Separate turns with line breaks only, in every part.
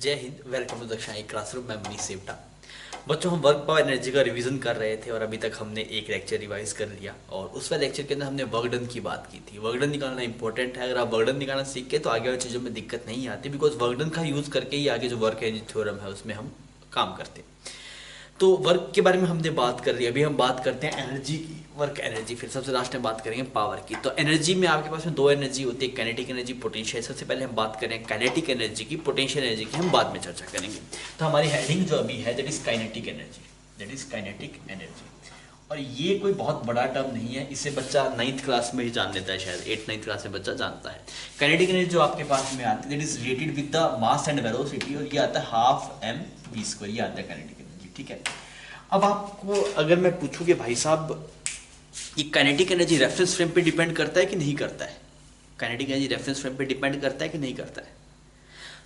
जय हिंद। Welcome to Dakshai classroom. मैं मनीष सेवटा। बच्चों, हम वर्क पावर एनर्जी का रिवीजन कर रहे थे और अभी तक हमने एक लेक्चर रिवाइज कर लिया और उस वाले लेक्चर के अंदर हमने वर्क डन की बात की थी। वर्क डन निकालना इंपॉर्टेंट है। अगर आप वर्क डन निकालना सीख के तो आगे वाली चीज़ों में दिक्कत नहीं आती, बिकॉज वर्क डन का यूज़ करके ही आगे जो वर्क एनर्जी थ्योरम है उसमें हम काम करते हैं। तो वर्क के बारे में हमने बात कर ली। अभी हम बात करते हैं एनर्जी की, वर्क एनर्जी। फिर सबसे लास्ट में बात करेंगे पावर की। तो एनर्जी में आपके पास में दो एनर्जी होती है, काइनेटिक एनर्जी, पोटेंशियल। सबसे पहले हम बात करें काइनेटिक एनर्जी की। पोटेंशियल एनर्जी की हम बाद में चर्चा करेंगे। तो हमारी हेडिंग जो अभी है that is kinetic energy, that is kinetic energy. और ये कोई बहुत बड़ा टर्म नहीं है, इसे बच्चा 9th क्लास में ही जान लेता है, शायद 8th-9th क्लास में बच्चा जानता है। काइनेटिक एनर्जी जो आपके पास में आती है that is related with the mass and velocity, और ये आता है हाफ एम वी स्क्वायर, ये आता है काइनेटिक एनर्जी। ठीक है। अब आपको अगर मैं पूछूं कि भाई साहब ये काइनेटिक एनर्जी रेफरेंस फ्रेम पे डिपेंड करता है कि नहीं करता है, काइनेटिक एनर्जी रेफरेंस फ्रेम पे डिपेंड करता है कि नहीं करता है,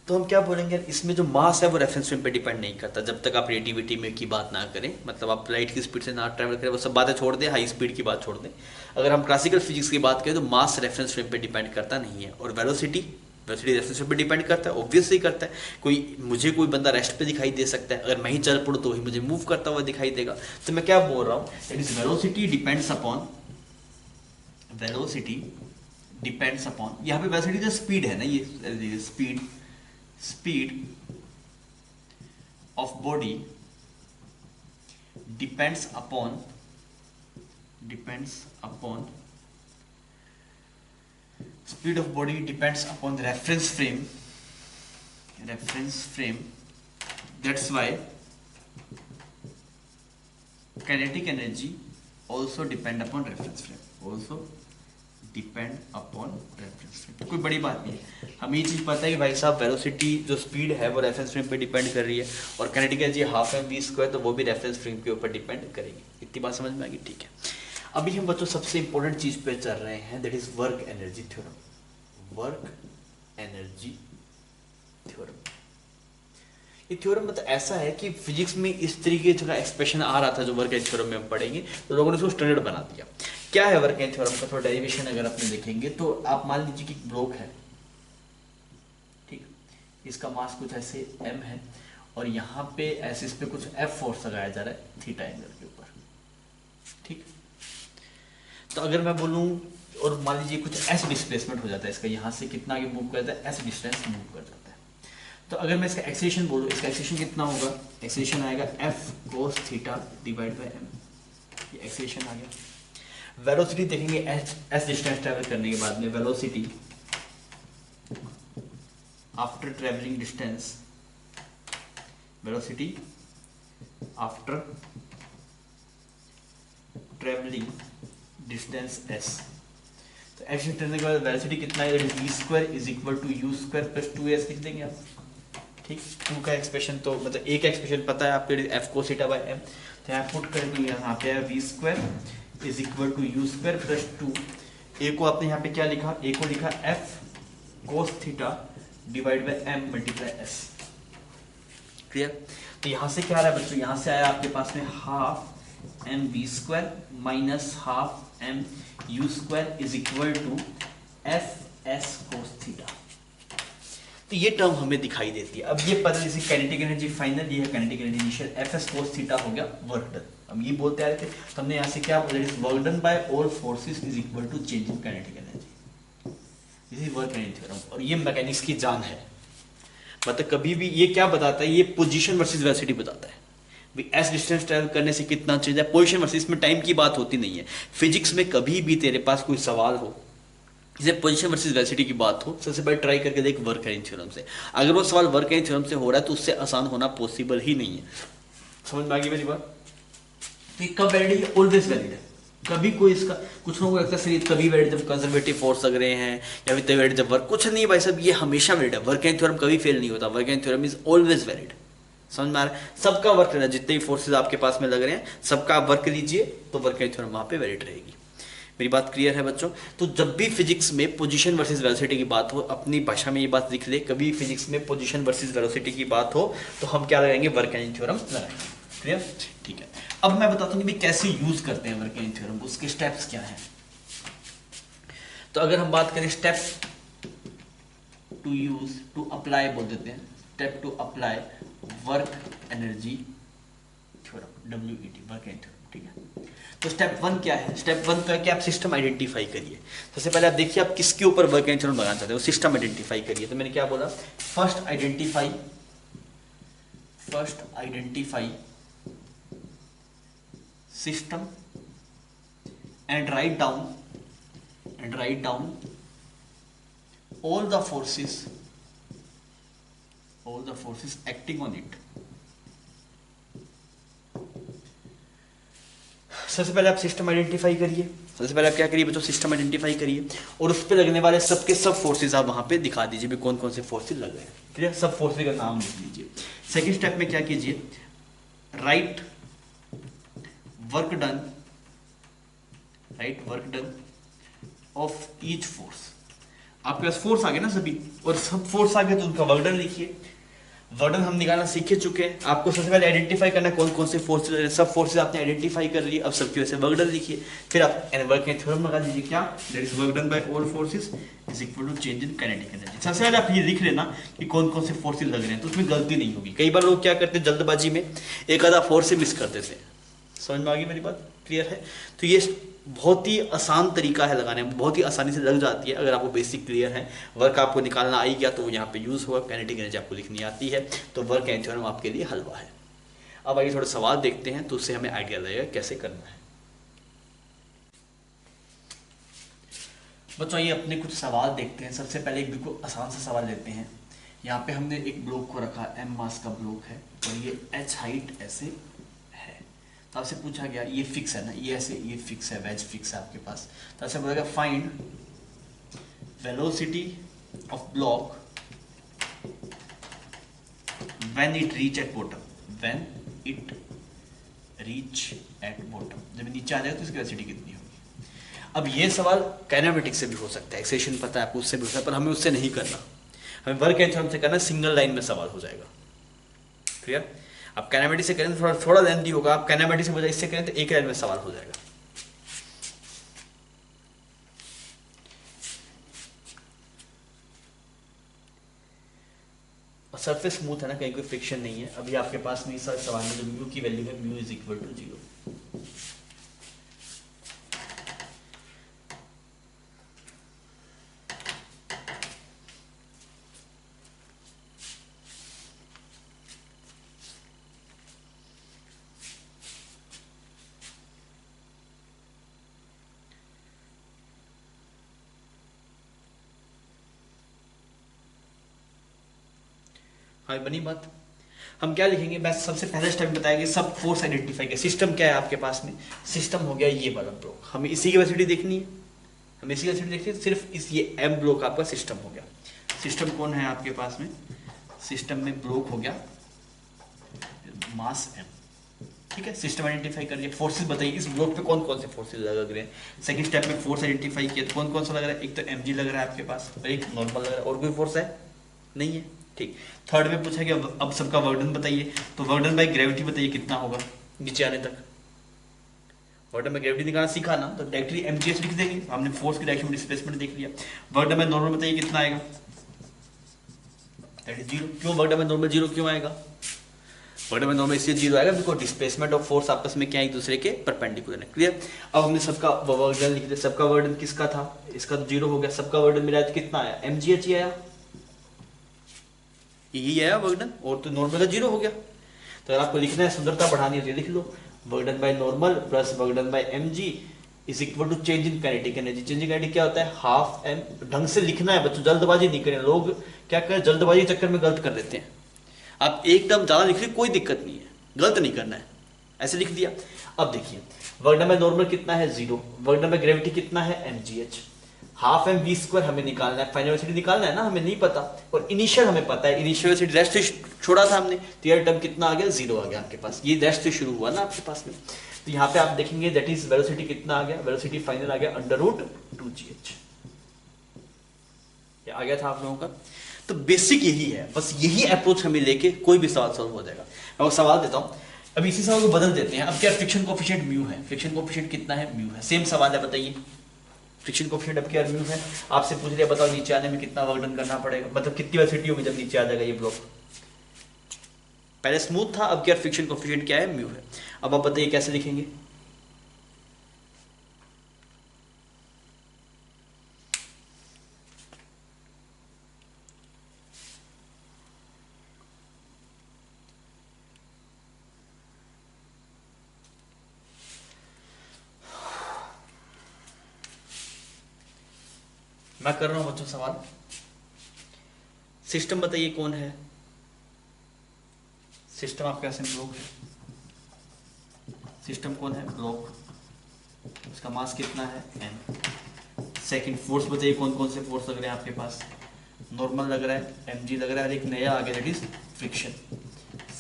तो हम क्या बोलेंगे, इसमें जो मास है वो रेफरेंस फ्रेम पे डिपेंड नहीं करता जब तक आप रिलेटिविटी में की बात ना करें। मतलब आप लाइट की स्पीड से ना ट्रैवल करें, वो सब बातें छोड़ दें, हाई स्पीड की बात छोड़ दें। अगर हम क्लासिकल फिजिक्स की बात करें तो मास रेफरेंस फ्रेम पे डिपेंड करता नहीं है। और वेलोसिटी, वेलोसिटी रेफरेंस फ्रेम पे डिपेंड करता है, ऑब्वियसली करता है। मुझे कोई बंदा रेस्ट पे दिखाई दे सकता है, अगर मैं ही चल पड़ूँ तो वही मुझे मूव करता हुआ दिखाई देगा। तो मैं क्या बोल रहा हूँ, that is velocity depends upon, velocity depends upon, यहाँ पे वेलोसिटी जो स्पीड है ना, ये speed, speed of body depends upon speed of body depends upon the reference frame, that's why kinetic energy also depend upon reference frame, also depend upon reference frame. कोई बड़ी बात नहीं है, हमें ये चीज़ पता है कि भाई साहब वेलोसिटी जो स्पीड है वो रेफरेंस फ्रेम पे डिपेंड कर रही है, और kinetic energy half M we square, तो वो भी रेफरेंस फ्रेम के ऊपर डिपेंड करेगी। इतनी बात समझ में आ गई? ठीक है। अभी हम बच्चों सबसे इंपॉर्टेंट चीज़ पे चल रहे हैं, that is work energy theorem. Work energy theorem, ये थ्योरम मतलब ऐसा है कि फिजिक्स में इस तरीके का एक्सप्रेशन आ रहा था जो वर्क एनर्जी थ्योरम में हम पढ़ेंगे, तो लोगों ने उसको स्टैंडर्ड बना दिया। क्या है वर्क एनर्जी थ्योरम का थोड़ा डेरिवेशन अगर अपने देखेंगे तो आप मान लीजिए कि ब्लॉक है, ठीक, इसका मास कुछ ऐसे m है, और यहाँ पे ऐसे इस पे कुछ F फोर्स लगाया जा रहा है थीटा एंगल के ऊपर, ठीक। तो अगर मैं बोलूँ और मान लीजिए कुछ s डिस्प्लेसमेंट हो जाता है इसका, यहाँ से कितना आगे मूव करता है, s डिस्टेंस मूव कर जाता है। तो अगर मैं इसका एक्सेलेरेशन बोलूँ, इसका एक्सेलेरेशन कितना होगा, एक्सेलेरेशन आएगा F cos theta divide bye m, ये एक्सेलेरेशन आ गया। वेलोसिटी देखेंगे एस डिस्टेंस ट्रेवल करने के बाद में, velocity after travelling distance, velocity after travelling distance S. तो एस डिस्टेंस के बाद वेलोसिटी कितना है, v square is equal to u square plus 2s लिख देंगे आप, ठीक। 2 का एक्सप्रेशन तो मतलब एक एक्सप्रेशन पता है आपके, F cos theta by m, तो यहाँ पुट करेंगे, यहाँ पे है v square is equal to u square plus 2, a को आपने यहाँ पे क्या लिखा, ए को लिखा F cos theta divide by m multiply s. Clear? तो यहाँ से क्या आ रहा है बच्चों, यहाँ से आया आपके पास में half M we square minus half m u square is equal to F s cos theta. तो ये टर्म हमें दिखाई देती है। अब ये पता जैसे काइनेटिक एनर्जी फाइनल, ये है kinetic energy initial, F s cos theta हो गया वर्क डन। अब ये बोलते आ रहे थे, तो हमने यहाँ से क्या बोला, work done by all forces is equal to change in kinetic energy. This is work energy theorem, और ये मैकेनिक्स की जान है। मतलब कभी भी ये क्या बताता है, ये पोजीशन वर्सेस वेलोसिटी बताता है। एस डिस्टेंस ट्रैवल करने से कितना चेंज है, पोजीशन वर्सेस, इसमें टाइम की बात होती नहीं है। फिजिक्स में कभी भी तेरे पास कोई सवाल हो, जैसे पोजीशन वर्सेस वेलोसिटी की बात हो, सबसे पहले ट्राई करके देख वर्क एनर्जी थ्योरम से। अगर वो सवाल वर्क एनर्जी थ्योरम से हो रहा है तो उससे आसान होना पॉसिबल ही नहीं है। समझ में आ गई मेरी बात? तो कब वैलिड है, ऑलवेज वैलिड है। कभी कोई इसका कुछ लोगों को लगता है तभी वैलिड जब कंजर्वेटिव फोर्स लग रहे हैं, या फिर तभी वैलिड जब वर्क, कुछ नहीं भाई साहब, ये हमेशा वैलिड है। वर्क एनर्जी थ्योरम कभी फेल नहीं होता, work energy theorem is always valid. समझ में आ रहा है? सबका वर्क करना, जितने भी फोर्सेज आपके पास में लग रहे हैं सबका आप वर्क लीजिए तो वर्क एनर्जी थ्योरम वहां पे वैलिड रहेगी। मेरी बात क्लियर है बच्चों? तो जब भी फिजिक्स में पोजीशन वर्सेस वेलोसिटी की बात हो, अपनी भाषा में ये बात लिख ले, कभी फिजिक्स में पोजीशन वर्सेस वेलोसिटी की बात हो तो हम क्या लगाएंगे, वर्क एनर्जी थ्योरम लगाएंगे। क्लियर? ठीक है। अब मैं बताता हूँ कि कैसे यूज करते हैं वर्क एनर्जी थ्योरम, उसके स्टेप्स क्या हैं। तो अगर हम बात करें step to use, to apply बोल देते हैं, step to apply work energy theorem, WET, work energy theorem, ठीक है। तो स्टेप 1 क्या है? स्टेप 1 तो है कि आप सिस्टम आइडेंटिफाई करिए। सबसे पहले आप देखिए आप किसके ऊपर वर्क एनर्जी थ्योरम लगाना चाहते हो, सिस्टम आइडेंटिफाई करिए। तो मैंने क्या बोला, first identify system and write down all the forces acting on it। सबसे पहले आप सिस्टम आइडेंटिफाई करिए। सबसे पहले आप क्या करिए बच्चों, सिस्टम आइडेंटिफाई करिए और उस पर लगने वाले सबके सब फोर्सेज आप वहां पे दिखा दीजिए भी कौन कौन से फोर्सेज लग रहे हैं, ठीक है। सब फोर्सेज का नाम लिख लीजिए। सेकंड स्टेप में क्या कीजिए, right work done of each force. आपके पास फोर्स आ गए ना सभी, और सब फोर्स आ गए तो उनका वर्क डन लिखिए। वर्क डन हम निकालना सीख चुके हैं। आपको सबसे पहले आइडेंटिफाई करना कौन कौन से फोर्सेज, सब फोर्सेज आपने आइडेंटिफाई कर लिए। अब सबकी वजह से वर्क डन लिखिए। फिर आप वर्क के थ्योरम लगा दीजिए, क्या, that is work done by all forces is equal to change in kinetic energy. सबसे पहले आप ये लिख लेना कि कौन कौन से फोर्सेज लग रहे हैं, तो उसमें गलती नहीं होगी। कई बार लोग क्या करते हैं, जल्दबाजी में एक आधा फोर्स से मिस कर देते हैं। समझ में आ गई मेरी बात, क्लियर है? तो ये बहुत ही आसान तरीका है लगाने में, बहुत ही आसानी से लग जाती है अगर आपको बेसिक क्लियर है। वर्क आपको निकालना आई गया तो वो यहाँ पे यूज होगा। काइनेटिक एनर्जी आपको लिखनी आती है तो वर्क एनर्जी थ्योरम आपके लिए हलवा है। अब आइए थोड़ा सवाल देखते हैं तो उससे हमें आइडिया लगेगा कैसे करना है। बच्चों ये अपने कुछ सवाल देखते हैं। सबसे पहले एक बिल्कुल आसान सा सवाल लेते हैं। यहाँ पे हमने एक ब्लॉक को रखा, M मास का ब्लॉक है और ये H हाइट ऐसे, तो आपसे पूछा गया, ये फिक्स है ना, ये ऐसे, ये फिक्स है, वेज फिक्स है आपके पास। तो आपसे बोलेगा find velocity of block when it reach at bottom, जब नीचे आ जाएगा तो इसकी वेलोसिटी कितनी होगी। अब ये सवाल काइनेमेटिक्स से भी हो सकता है, एक्सेशन पता है आपको, उससे भी हो सकता है, पर हमें उससे नहीं करना। हमें वर्क एनर्जी थ्योरम से करना, सिंगल लाइन में सवाल हो जाएगा, क्लियर। आप काइनेमेटिक्स से करें तो थोड़ा लेंथी होगा, आप काइनेमेटिक्स से बजाय इससे करें तो एक लाइन में सवाल हो जाएगा। और सरफेस स्मूथ है ना, कहीं कोई फ्रिक्शन नहीं है। अभी आपके पास में इस सवाल में जो म्यू की वैल्यू है, म्यू इज इक्वल टू 0। हाँ बनी बात। हम क्या लिखेंगे, मैं सबसे पहले स्टेप बताएंगे सब फोर्स आइडेंटिफाई किया। सिस्टम क्या है आपके पास में, सिस्टम हो गया ये वाला ब्लॉक, हमें इसी की वेलोसिटी देखनी है, हमें इसी की वेलोसिटी देखनी है, सिर्फ इस ये M ब्लॉक आपका सिस्टम हो गया। सिस्टम कौन है आपके पास में, सिस्टम में ब्लॉक हो गया मास M, ठीक है। सिस्टम आइडेंटिफाई कर लिया, फोर्सेज बताइए इस ब्लॉक पे कौन कौन से फोर्सेज लग रहे हैं। सेकंड स्टेप में फोर्स आइडेंटिफाई किया तो कौन कौन सा लग रहा है, एक तो mg लग रहा है आपके पास और एक नॉर्मल लग रहा है, और कोई फोर्स है नहीं है, ठीक। थर्ड में पूछा गया अब सबका वर्क डन बताइए, तो वर्क डन बाय ग्रेविटी बताइए कितना होगा नीचे आने तक। वर्क डन बाय ग्रेविटी निकालना सीखा ना, तो डायरेक्टली mgs लिख देंगे, हमने फोर्स की डायरेक्शन में डिस्प्लेसमेंट देख लिया। वर्क डन बाय नॉर्मल बताइए कितना आएगा, दैट इज 0। क्यों वर्क डन बाय नॉर्मल 0 क्यों आएगा, वर्क डन बाय नॉर्मल इसलिए 0 आएगा बिकॉज़ डिस्प्लेसमेंट ऑफ फोर्स आपस में क्या एक दूसरे के परपेंडिकुलर है, क्लियर। अब हमने सबका वर्क डन लिख दिया, सबका वर्क डन किसका था, इसका तो 0 हो गया, सबका वर्क डन मिला तो कितना आया, mgh ही आया, यही आया वर्क डन, और तो नॉर्मल का 0 हो गया। तो अगर आपको लिखना है, सुंदरता बढ़ानी है तो लिख लो, work done by normal plus work done by mg is equal to change in kinetic energy. Change in kinetic क्या होता है, हाफ m। ढंग से लिखना है बच्चों, जल्दबाजी नहीं करें। लोग क्या करें, जल्दबाजी के चक्कर में गलत कर देते हैं। आप एकदम ज्यादा लिख रहे, कोई दिक्कत नहीं है, गलत नहीं करना है, ऐसे लिख दिया। अब देखिए वर्क डन बाय नॉर्मल कितना है 0, वर्क डन बाय ग्रेविटी कितना है mgh, half M we square हमें निकालना है, फाइनल वेलोसिटी निकालना है ना, हमें नहीं पता, और इनिशियल हमें पता है, इनिशियल वेलोसिटी रेस्ट से छोड़ा था हमने, तो ये टर्म कितना आ गया 0 आ गया आपके पास, ये रेस्ट से शुरू हुआ ना आपके पास में। तो यहाँ पे आप देखेंगे दैट इज वेलोसिटी कितना आ गया, वेलोसिटी फाइनल आ गया √2gh, ये आ गया था आप लोगों का। तो बेसिक यही है, बस यही अप्रोच हमें लेके कोई भी सवाल सॉल्व हो जाएगा। मैं वो सवाल देता हूँ, अब इसी सवाल को बदल देते हैं। अब क्या फ्रिक्शन कोएफिशिएंट म्यू है, फ्रिक्शन कोएफिशिएंट कितना है, म्यू है। सेम सवाल है, बताइए फ्रिक्शन कोएफिशिएंट अब क्या म्यू है। आपसे पूछ लिया बताओ नीचे आने में कितना वर्क डन करना पड़ेगा, मतलब कितनी वेलोसिटी होगी जब नीचे आ जाएगा ये ब्लॉक, पहले स्मूथ था, अब क्या फ्रिक्शन कोफिशिएंट क्या है, म्यू है। अब आप बताइए कैसे लिखेंगे। मैं कर रहा हूं बच्चों सवाल। सिस्टम बताइए कौन है, सिस्टम आपके पास ब्लॉक है, सिस्टम कौन है, ब्लॉक, उसका मास कितना है m। सेकंड फोर्स बताइए कौन कौन से फोर्स लग रहे हैं आपके पास, नॉर्मल लग रहा है mg लग रहा है, और एक नया आ गया दैट इज फ्रिक्शन।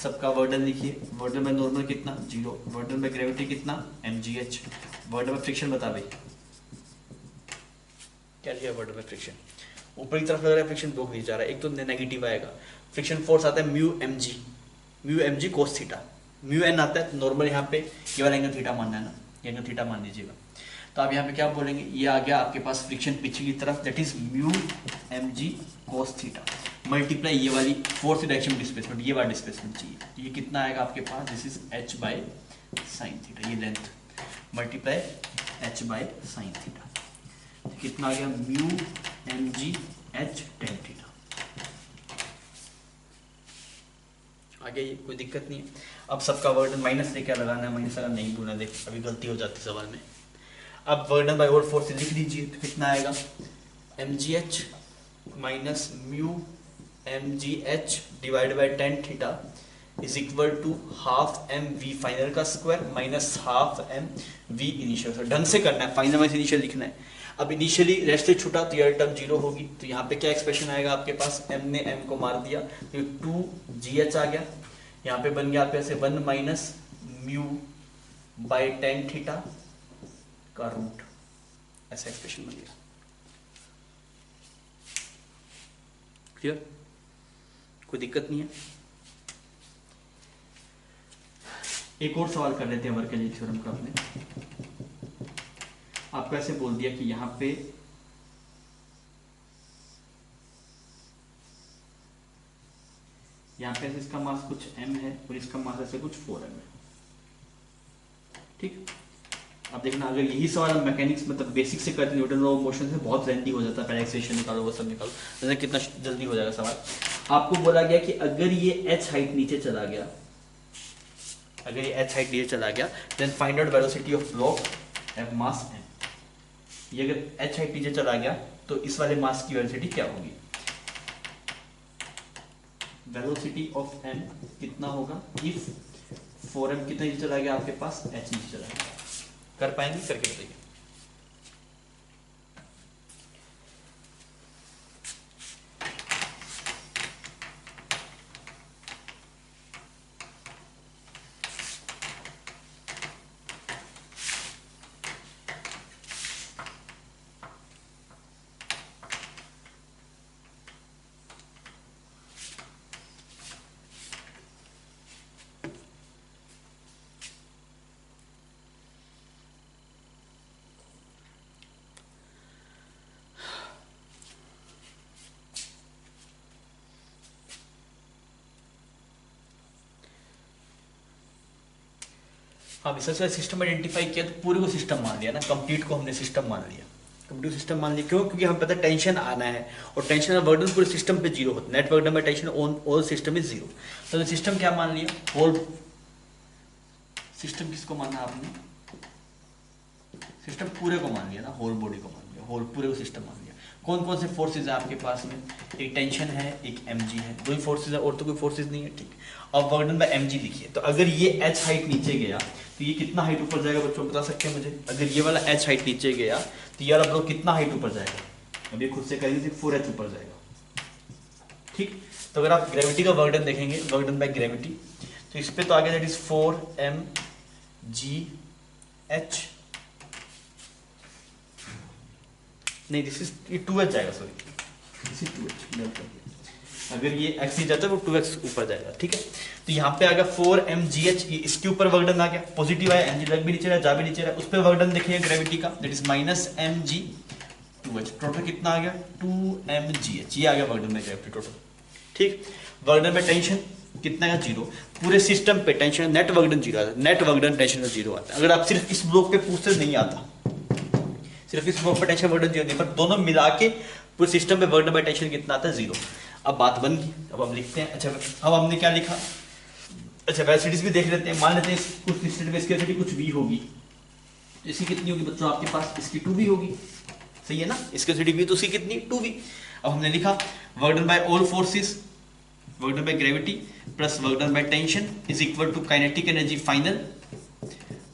सबका वर्डन लिखिए, वर्डन में नॉर्मल कितना 0, वर्डन में ग्रेविटी कितना mgh, वर्डन में फ्रिक्शन बता भाई क्या लिया, वर्डन में फ्रिक्शन ऊपर की तरफ लग रहा है, फ्रिक्शन ब्लॉक नहीं जा रहा है, एक तो नेगेटिव आएगा, फ्रिक्शन फोर्स आता है mu M g cos theta, mu N आता है नॉर्मल, यहाँ पे ये वाला एंगल थीटा मानना है ना, ये एंगल थीटा मान लीजिएगा। तो आप यहाँ पे क्या बोलेंगे, ये आ गया आपके पास फ्रिक्शन पीछे की तरफ that is mu M g cos theta multiply ये वाली फोर्स डायरेक्शन डिस्प्लेसमेंट, ये वाला डिस्प्लेसमेंट चाहिए, ये कितना आएगा आपके पास, this is H by sine theta, ये length multiply H by sine theta, कितना आ गया mu M G H tan theta. आगे ये कोई दिक्कत नहीं है। अब सबका वर्डन माइनस से क्या लगाना है, माइनस अगर नहीं बोला देख अभी गलती हो जाती सवाल में। अब वर्डन बाय ओवर फोर्स लिख लीजिए, तो कितना आएगा M G H minus mu M G H divide by tan theta is equal to half M V final का square minus half M V initial. ढंग से करना है, फाइनल माइनस इनिशियल लिखना है। अब इनिशियली रेस्ट से छूटा तो ये टर्म 0 होगी, तो यहाँ पे क्या एक्सप्रेशन आएगा आपके पास, m ने m को मार दिया तो 2gh आ गया, यहाँ पे बन गया आपके ऐसे 1 minus mu by tan theta का रूट, ऐसा एक्सप्रेशन बन गया। क्लियर, कोई दिक्कत नहीं है। एक और सवाल कर लेते हैं वर्केली थ्योरम का अपने। आपको ऐसे बोल दिया कि यहाँ पे इसका मास कुछ m है और इसका मास ऐसे कुछ 4m है, ठीक। अब देखना अगर यही सवाल हम मैकेनिक्स मतलब बेसिक से करते न्यूटन लॉ ऑफ मोशन से बहुत लेंथी हो जाता है, पहले एक्सेलरेशन निकालो वो सब निकालो, जैसे कितना जल्दी हो जाएगा सवाल। आपको बोला गया कि अगर ये h हाइट नीचे चला गया, अगर ये h हाइट नीचे चला गया then find out velocity of block at mass m। ये अगर h हाइट नीचे चला गया तो इस वाले मास की वेलोसिटी क्या होगी, वेलोसिटी ऑफ m कितना होगा इफ 4m कितना नीचे चला गया आपके पास, h नीचे चला गया। कर पाएंगे, करके बताइए। हाँ, सबसे सिस्टम आइडेंटिफाई किया तो पूरे को सिस्टम मान लिया ना, कंप्लीट को हमने सिस्टम मान लिया, कंप्लीट सिस्टम मान लिया। क्यों, क्योंकि हम पता है टेंशन आना है और टेंशन और वर्डन पूरे सिस्टम पे 0 होता है, नेट वर्डन में tension on all system is 0। तो सिस्टम क्या मान लिया, होल सिस्टम किसको माना आपने, सिस्टम पूरे को मान लिया ना, होल बॉडी को मान लिया, होल पूरे को सिस्टम मान लिया। कौन कौन से फोर्सेज है आपके पास में, एक टेंशन है एक mg है, दो ही फोर्सेज है और तो कोई फोर्सेज नहीं है, ठीक। अब वर्डन बाय mg लिखिए, तो अगर ये h हाइट नीचे गया तो ये कितना हाइट ऊपर जाएगा बच्चों बता सकते हैं मुझे, अगर ये वाला h हाइट नीचे गया तो ये वाला ब्लॉक कितना हाइट ऊपर जाएगा, अभी खुद से करेंगे 4h ऊपर जाएगा, ठीक। तो अगर आप ग्रेविटी का वर्डन देखेंगे, वर्डन बाय ग्रेविटी, तो इस पे तो आगे दैट इज 4mgh, नहीं दिस इज ये 2h जाएगा, सॉरी दिस इज 2h, अगर ये x ही जाता है वो 2x ऊपर जाएगा, ठीक है। तो यहाँ पे आ गया 4mgh, इसके ऊपर वर्कडन आ गया, पॉजिटिव आया, mg लग भी नीचे रहा, जा भी नीचे रहा, उस पर वर्कडन देखिए ग्रेविटी का that is minus mg 2h, total कितना आ गया 2mgh, ये आ गया वर्कडन में ग्रेविटी टोटल, ठीक। वर्कडन में टेंशन कितना का जीरो, पूरे सिस्टम पे tension net work done zero आता है, net work done tension zero आता है। अगर आप सिर्फ इस ब्लॉक पे पूछते नहीं आता, सिर्फ इस ब्लॉक पे टेंशन वर्क डन जीरो नहीं, पर दोनों मिला के पूरे सिस्टम पे वर्क डन बाय टेंशन कितना आता है, जीरो। अब बात बन गई, अब हम लिखते हैं। अच्छा अब हमने क्या लिखा, अच्छा वेलोसिटीज भी देख लेते हैं। मान लेते हैं कुछ लिस्टेड में इसकी कुछ v होगी, इसकी कितनी होगी बच्चों आपके पास, इसकी 2v होगी, सही है ना, इसकी v तो उसकी कितनी 2v। अब हमने लिखा work done by all forces, work done by gravity plus work done by tension is equal to kinetic energy final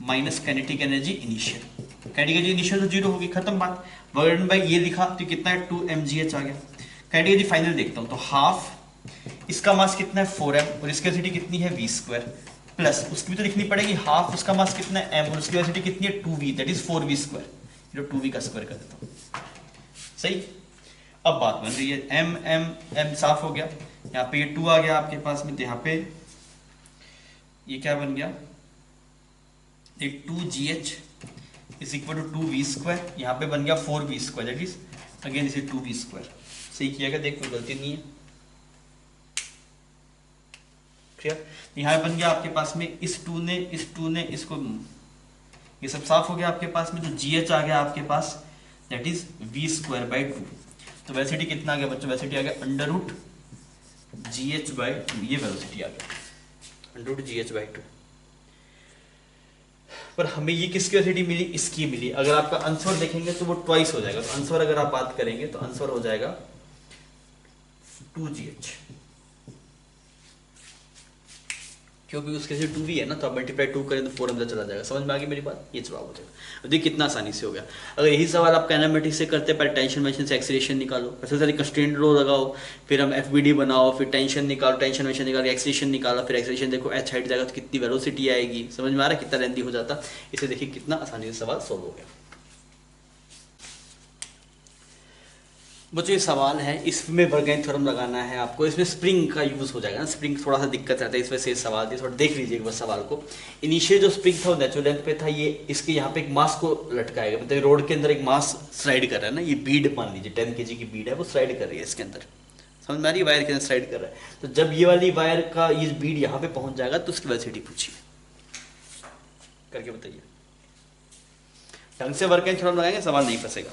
minus kinetic energy initial. Kinetic energy initial तो जीरो होगी, खत्म बात। वर्क डन बाय ये लिखा तो कितना है 2 mgh आ गया। काइनेटिक एनर्जी फाइनल देखता हूं तो हाफ, इसका मास कितना है 4m और इसकी वेलोसिटी कितनी है v स्क्वायर, प्लस उसकी भी तो लिखनी पड़ेगी हाफ, उसका मास कितना है m और उसकी वेलोसिटी कितनी है 2v, that is 4v square. ये 2v का स्क्वायर कर देता हूं, सही। अब बात बन रही है m m m साफ हो गया, यहाँ पे ये 2 आ गया आपके पास में, तो यहाँ पे ये क्या बन गया, ये 2gh is equal to 2v square, यहाँ पे बन गया 4v square, that is again इसे 2v स्क्वायर। सही किया गया, देख कोई गलती नहीं है, क्लियर। यहाँ बन गया आपके पास में इस 2 ने इसको, ये सब साफ हो गया आपके पास में, तो gh आ गया आपके पास, that is v square by 2। तो वेलोसिटी कितना आ गया बच्चों, वेलोसिटी आ गया अंडर रूट gh बाई 2, ये वेलोसिटी आ गया अंडर रूट gh बाई 2। पर हमें ये किसकी वेलोसिटी मिली, इसकी मिली। अगर आपका आंसर देखेंगे तो वो ट्वाइस हो जाएगा, तो आंसर अगर आप बात करेंगे तो आंसर हो जाएगा 2gh, क्योंकि उसके से 2v है ना, तो आप मल्टीप्लाई 2 करें तो 4 अंदर चला जाएगा। समझ में आ गई मेरी बात, ये जवाब हो जाएगा। देखिए कितना आसानी से हो गया। अगर यही सवाल आप काइनेमेटिक्स से करते, पहले टेंशन मेंशन से एक्सीलरेशन निकालो, सबसे पहले कंस्ट्रेंट रो लगाओ, फिर हम एफबीडी बनाओ, फिर टेंशन निकालो, टेंशन मेंशन निकालो, एक्सीलरेशन निकालो, फिर एक्सीलरेशन देखो h हाइट जाएगा तो कितनी वेलोसिटी आएगी। समझ में आ रहा है कितना लेंथी हो जाता। इसे देखिए कितना आसानी से सवाल सोल्व हो गया। बच्चों ये सवाल है, इसमें वर्गेन थ्योरम लगाना है आपको, इसमें स्प्रिंग का यूज हो जाएगा ना, स्प्रिंग थोड़ा सा दिक्कत रहता है, इस वजह से सवाल दिए, थोड़ा देख लीजिए एक बार सवाल को। इनिशियल जो स्प्रिंग था वो नेचुरल लेंथ पे था, ये इसके यहाँ पे एक मास को लटकाएगा, मतलब रोड के अंदर एक मास स्लाइड कर रहा है ना, ये बीड मान लीजिए 10 kg की बीड है, वो स्लाइड कर रही है इसके अंदर, समझ में आ रही है, वायर के अंदर स्लाइड कर रहा है। तो जब ये वाली वायर का ये बीड यहाँ पे पहुंच जाएगा तो उसकी वेलोसिटी पूछिए, करके बताइए। ढंग से वर्गेन थ्योरम लगाएंगे सवाल नहीं फंसेगा।